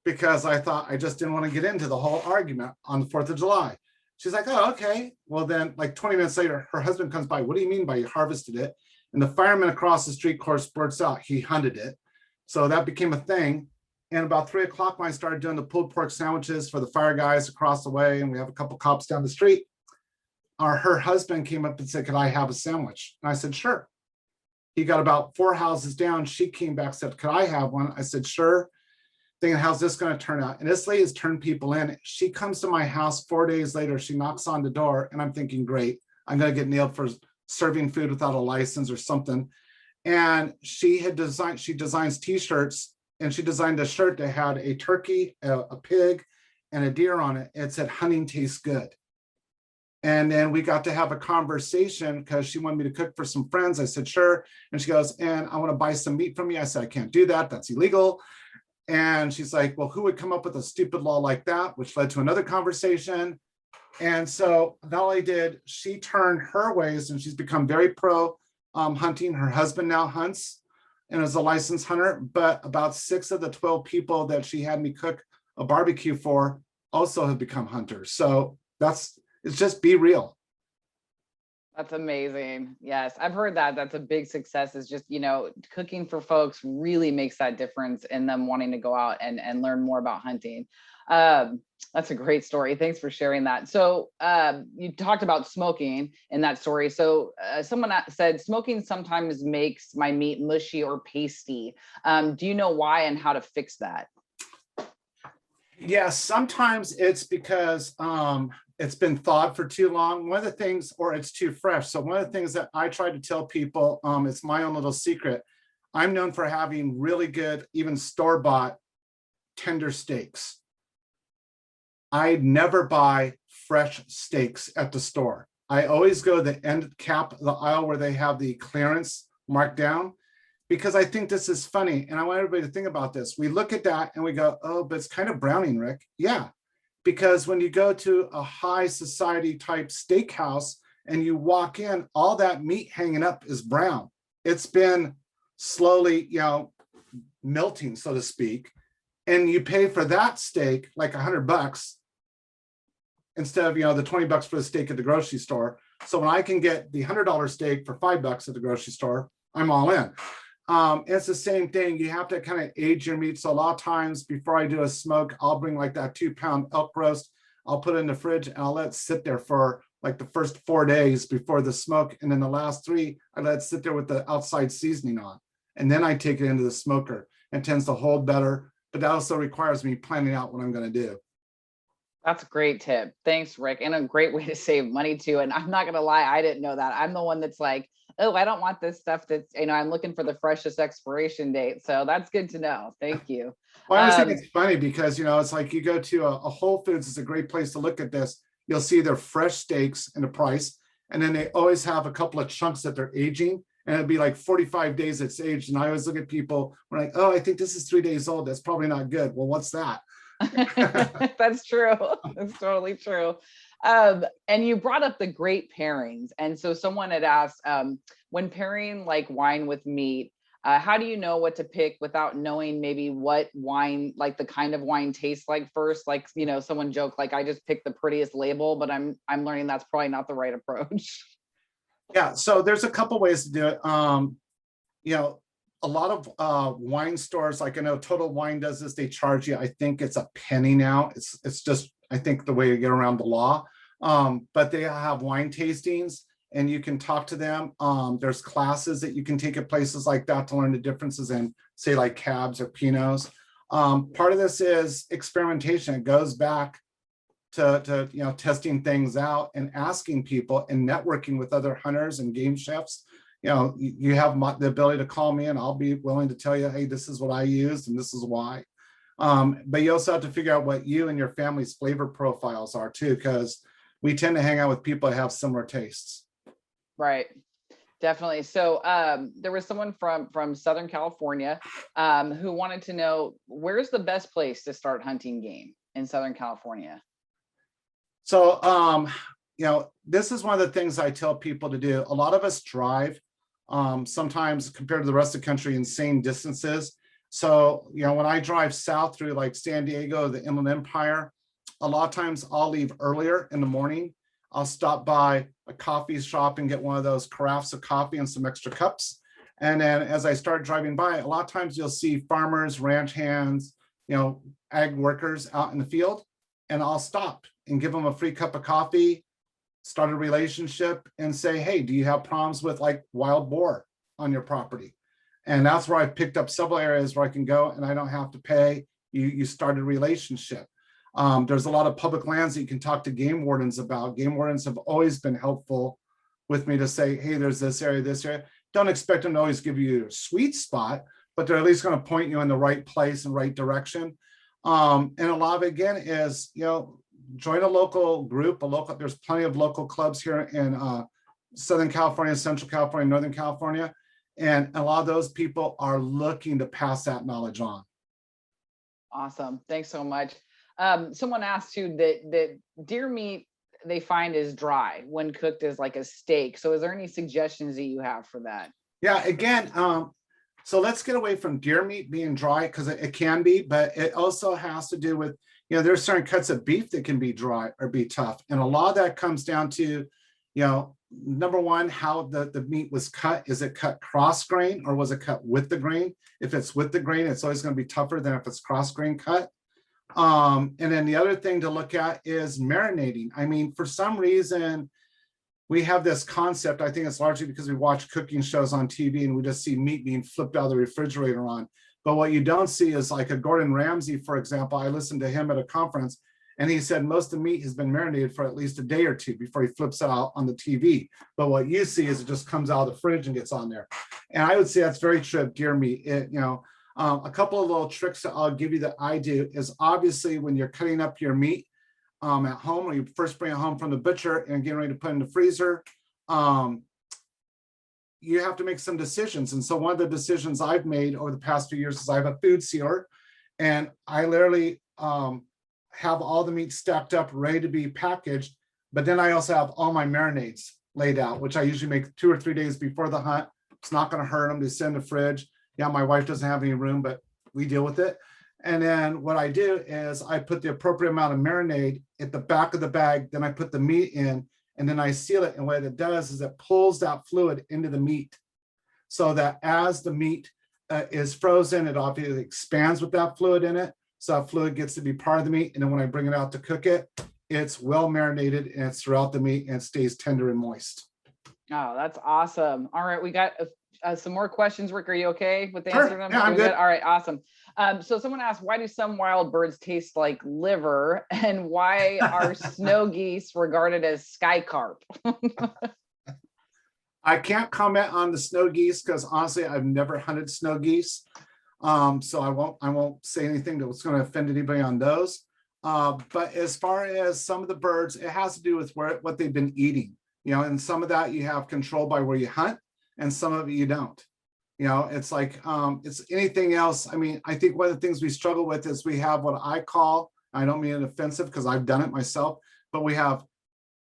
because I thought I just didn't want to get into the whole argument on the 4th of July. She's like, "Oh, okay." Well, then like 20 minutes later, her husband comes by. "What do you mean by you harvested it?" And the fireman across the street, of course, blurts out, "He hunted it." So that became a thing. And about 3 o'clock, when I started doing the pulled pork sandwiches for the fire guys across the way, and we have a couple cops down the street, her husband came up and said, "Could I have a sandwich?" And I said, "Sure." He got about 4 houses down. She came back, said, "Could I have one?" I said, "Sure." Thinking, how's this going to turn out? And this lady has turned people in. She comes to my house 4 days later. She knocks on the door, and I'm thinking, great, I'm going to get nailed for serving food without a license or something. And she designs t-shirts, and she designed a shirt that had a turkey, a pig, and a deer on it. It said, "Hunting tastes good." And then we got to have a conversation because she wanted me to cook for some friends. I said, "Sure." And she goes, "And I want to buy some meat from you." I said, "I can't do that. That's illegal." And she's like, "Well, who would come up with a stupid law like that?" Which led to another conversation. And so not only did she turn her ways, and she's become very pro hunting. Her husband now hunts and is a licensed hunter, but about 6 of the 12 people that she had me cook a barbecue for also have become hunters. So it's just be real. That's amazing. Yes, I've heard that. That's a big success, is just, cooking for folks really makes that difference in them wanting to go out and learn more about hunting. That's a great story. Thanks for sharing that. So you talked about smoking in that story. So someone said, "Smoking sometimes makes my meat mushy or pasty." Do you know why and how to fix that? Yes, sometimes it's because it's been thawed for too long. One of the things, or it's too fresh. So one of the things that I try to tell people, it's my own little secret. I'm known for having really good, even store-bought tender steaks. I never buy fresh steaks at the store. I always go to the end cap of the aisle where they have the clearance marked down, because I think this is funny. And I want everybody to think about this. We look at that and we go, "Oh, but it's kind of browning, Rick." Yeah, because when you go to a high society type steakhouse and you walk in, all that meat hanging up is brown. It's been slowly, melting, so to speak. And you pay for that steak like $100 instead of, the $20 for the steak at the grocery store. So when I can get the $100 steak for $5 at the grocery store, I'm all in. It's the same thing. You have to kind of age your meat. So a lot of times before I do a smoke, I'll bring like that 2-pound elk roast. I'll put it in the fridge and I'll let it sit there for like the first 4 days before the smoke. And then the last 3, I let it sit there with the outside seasoning on. And then I take it into the smoker. It tends to hold better, but that also requires me planning out what I'm going to do. That's a great tip. Thanks, Rick. And a great way to save money too. And I'm not going to lie, I didn't know that. I'm the one that's like, "Oh, I don't want this stuff that's, I'm looking for the freshest expiration date." So that's good to know. Thank you. Well, I think it's funny because, it's like you go to a Whole Foods is a great place to look at this. You'll see their fresh steaks and the price. And then they always have a couple of chunks that they're aging. And it'd be like 45 days it's aged. And I always look at people, we're like, "Oh, I think this is 3 days old. That's probably not good." Well, what's that? That's true. That's totally true. And you brought up the great pairings. And so someone had asked, when pairing like wine with meat, how do you know what to pick without knowing maybe what wine, like the kind of wine tastes like first? Like, you know, someone joked, like, I just picked the prettiest label, but I'm learning that's probably not the right approach. Yeah, so there's a couple ways to do it. You know, a lot of wine stores, like I know Total Wine does this, they charge you, I think it's a penny now. It's just, I think, the way you get around the law. But they have wine tastings and you can talk to them. There's classes that you can take at places like that to learn the differences in, say, like cabs or pinots. Part of this is experimentation. It goes back to you know, testing things out and asking people and networking with other hunters and game chefs. You know, you have the ability to call me and I'll be willing to tell you, hey, this is what I used and this is why. But you also have to figure out what you and your family's flavor profiles are too, because we tend to hang out with people that have similar tastes. Right. Definitely. So there was someone from Southern California who wanted to know, where's the best place to start hunting game in Southern California? So, you know, this is one of the things I tell people to do. A lot of us drive, sometimes compared to the rest of the country, insane distances. So, you know, when I drive south through like San Diego, the Inland Empire, a lot of times I'll leave earlier in the morning. I'll stop by a coffee shop and get one of those carafes of coffee and some extra cups. And then as I start driving by, a lot of times you'll see farmers, ranch hands, you know, ag workers out in the field, and I'll stop and give them a free cup of coffee, start a relationship and say, hey, do you have problems with like wild boar on your property? And that's where I picked up several areas where I can go and I don't have to pay. You start a relationship. There's a lot of public lands that you can talk to game wardens about. Game wardens have always been helpful with me to say, hey, there's this area, this area. Don't expect them to always give you a sweet spot, but they're at least going to point you in the right place and right direction. And a lot of it, again, is, you know, join a local group, there's plenty of local clubs here in Southern California, Central California, Northern California. And a lot of those people are looking to pass that knowledge on. Awesome. Thanks so much. Someone asked too that deer meat they find is dry when cooked as like a steak. So is there any suggestions that you have for that? Yeah, again, so let's get away from deer meat being dry, because it can be, but it also has to do with, you know, there's certain cuts of beef that can be dry or be tough. And a lot of that comes down to, you know, number one, how the meat was cut. Is it cut cross grain or was it cut with the grain? If it's with the grain, it's always going to be tougher than if it's cross grain cut. And then the other thing to look at is marinating. I mean, for some reason, we have this concept. I think it's largely because we watch cooking shows on TV and we just see meat being flipped out of the refrigerator on. But what you don't see is like a Gordon Ramsay, for example. I listened to him at a conference and he said most of the meat has been marinated for at least a day or two before he flips it out on the TV. But what you see is it just comes out of the fridge and gets on there. And I would say that's very true of deer meat. You know, a couple of little tricks that I'll give you that I do is obviously when you're cutting up your meat at home, or you first bring it home from the butcher and getting ready to put in the freezer, you have to make some decisions. And so one of the decisions I've made over the past few years is I have a food sealer, and I literally have all the meat stacked up, ready to be packaged. But then I also have all my marinades laid out, which I usually make 2 or 3 days before the hunt. It's not going to hurt them to sit in the fridge. Yeah, my wife doesn't have any room, but we deal with it. And then what I do is I put the appropriate amount of marinade at the back of the bag. Then I put the meat in, and then I seal it. And what it does is it pulls that fluid into the meat, so that as the meat is frozen, it obviously expands with that fluid in it. So that fluid gets to be part of the meat. And then when I bring it out to cook it, it's well marinated and it's throughout the meat and it stays tender and moist. Oh, that's awesome. All right, we got some more questions. Rick, are you okay with Sure. answering them? Yeah, I'm good. All right, awesome. So someone asked, why do some wild birds taste like liver, and why are snow geese regarded as sky carp? I can't comment on the snow geese because honestly, I've never hunted snow geese. So I won't say anything that's going to offend anybody on those. But as far as some of the birds, it has to do with what they've been eating. You know, and some of that you have control by where you hunt, and some of it you don't. You know, it's like, it's anything else. I mean, I think one of the things we struggle with is we have what I call, I don't mean it offensive because I've done it myself, but we have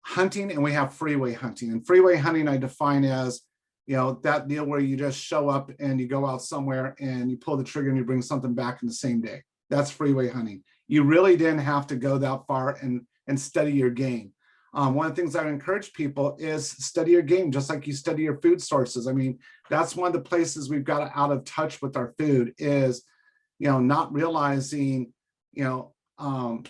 hunting and we have freeway hunting. And freeway hunting I define as, you know, that deal where you just show up and you go out somewhere and you pull the trigger and you bring something back in the same day. That's freeway hunting. You really didn't have to go that far and study your game. One of the things I would encourage people is study your game, just like you study your food sources. I mean, that's one of the places we've got out of touch with our food is, you know, not realizing, you know,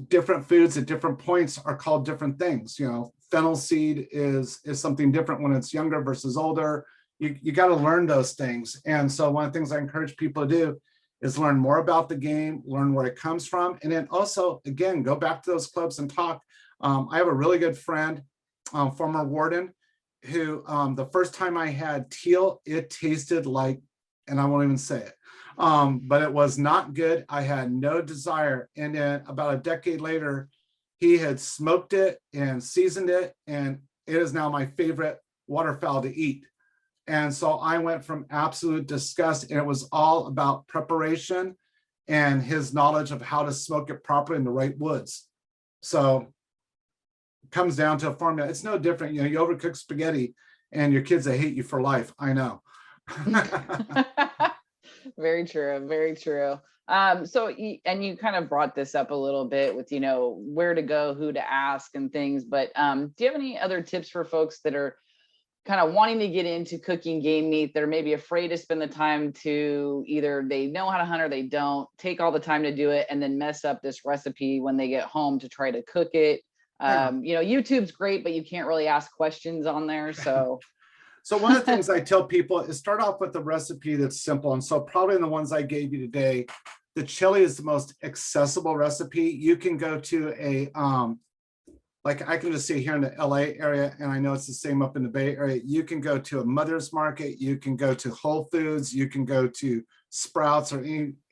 different foods at different points are called different things. You know, fennel seed is something different when it's younger versus older. You got to learn those things. And so one of the things I encourage people to do is learn more about the game, learn where it comes from, and then also, again, go back to those clubs and talk. I have a really good friend, former warden, who the first time I had teal, it tasted like, and I won't even say it, but it was not good. I had no desire. And then about a decade later, he had smoked it and seasoned it, and it is now my favorite waterfowl to eat. And so I went from absolute disgust, and it was all about preparation and his knowledge of how to smoke it properly in the right woods. So it comes down to a formula. It's no different. You know, you overcook spaghetti and your kids, they hate you for life. I know. Very true. Very true. So, and you kind of brought this up a little bit with, you know, where to go, who to ask and things, but do you have any other tips for folks that are kind of wanting to get into cooking game meat? They're maybe afraid to spend the time to either they know how to hunt or they don't take all the time to do it and then mess up this recipe when they get home to try to cook it. You know, YouTube's great, but you can't really ask questions on there. So So one of the things I tell people is start off with a recipe that's simple. And so probably in the ones I gave you today, the chili is the most accessible recipe. You can go to a, like I can just see here in the LA area, and I know it's the same up in the Bay Area. You can go to a Mother's Market, you can go to Whole Foods, you can go to Sprouts or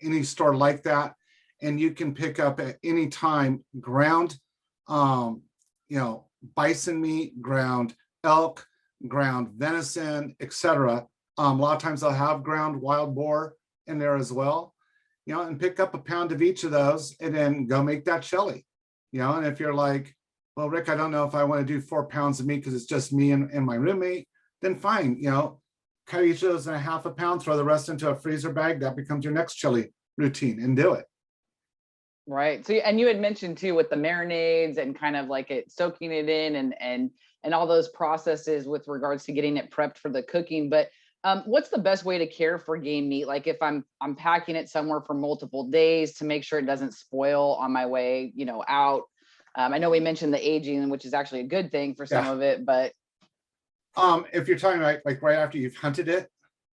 any store like that. And you can pick up at any time ground, you know, bison meat, ground elk, ground venison, etc. A lot of times they'll have ground wild boar in there as well, you know, and pick up a pound of each of those and then go make that chili, you know. And if you're like, well, Rick, I don't know if I want to do 4 pounds of meat because it's just me and my roommate, then fine, you know, cut each of those in a half a pound, throw the rest into a freezer bag. That becomes your next chili routine and do it. right. So, and you had mentioned too with the marinades and kind of like it soaking it in and all those processes with regards to getting it prepped for the cooking. But what's the best way to care for game meat? Like if I'm packing it somewhere for multiple days to make sure it doesn't spoil on my way, you know, out. I know we mentioned the aging, which is actually a good thing for some of it, but if you're talking like right after you've hunted it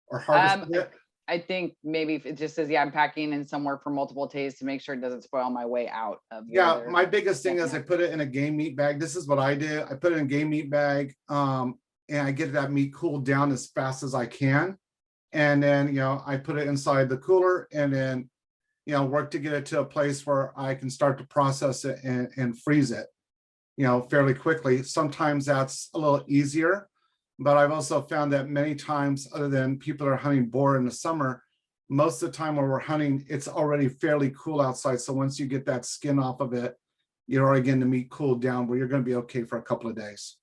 or harvested it. I think maybe if it just says, yeah, I'm packing in somewhere for multiple days to make sure it doesn't spoil on my way out of. Yeah, my biggest thing is I put it in a game meat bag. This is what I do. I put it in a game meat bag, and I get that meat cooled down as fast as I can. And then, you know, I put it inside the cooler and then, you know, work to get it to a place where I can start to process it and freeze it, you know, fairly quickly. Sometimes that's a little easier. But I've also found that many times, other than people are hunting boar in the summer, most of the time when we're hunting, it's already fairly cool outside. So once you get that skin off of it, you're already getting the meat cooled down where you're going to be okay for a couple of days.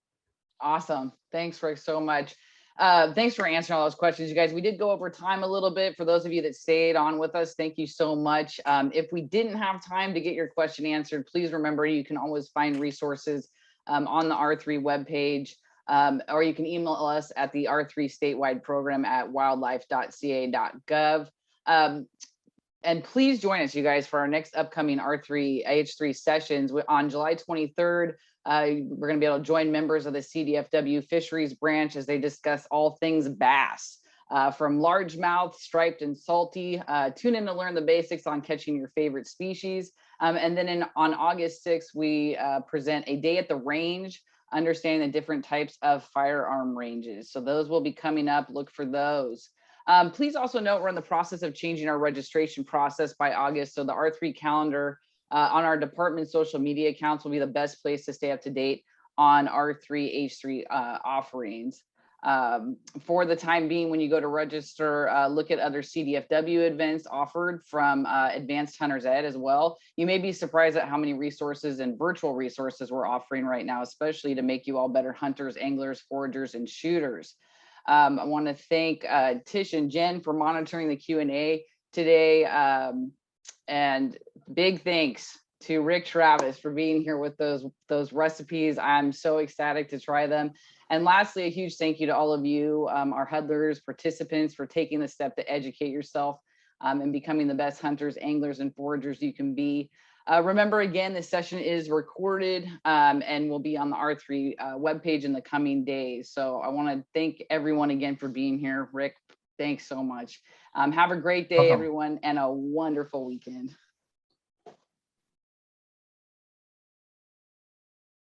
Awesome. Thanks, Rick, so much. Thanks for answering all those questions, you guys. We did go over time a little bit. For those of you that stayed on with us, thank you so much. If we didn't have time to get your question answered, please remember you can always find resources on the R3 webpage. Or you can email us at the R3 statewide program at wildlife.ca.gov. And please join us, you guys, for our next upcoming R3H3 sessions on July 23rd. We're going to be able to join members of the CDFW fisheries branch as they discuss all things bass, from largemouth, striped, and salty. Tune in to learn the basics on catching your favorite species. And then on August 6th, we present a day at the range, understanding the different types of firearm ranges. So those will be coming up. Look for those. Please also note we're in the process of changing our registration process by August. So the R3 calendar on our department social media accounts will be the best place to stay up to date on R3H3 offerings. For the time being, when you go to register, look at other CDFW events offered from Advanced Hunters Ed as well. You may be surprised at how many resources and virtual resources we're offering right now, especially to make you all better hunters, anglers, foragers, and shooters. I want to thank Tish and Jen for monitoring the Q&A today. And big thanks to Rick Travis for being here with those recipes. I'm so excited to try them. And lastly, a huge thank you to all of you, our huddlers, participants, for taking the step to educate yourself and becoming the best hunters, anglers, and foragers you can be. Remember, again, this session is recorded and will be on the R3 webpage in the coming days. So I want to thank everyone again for being here. Rick, thanks so much. Have a great day, everyone, and a wonderful weekend.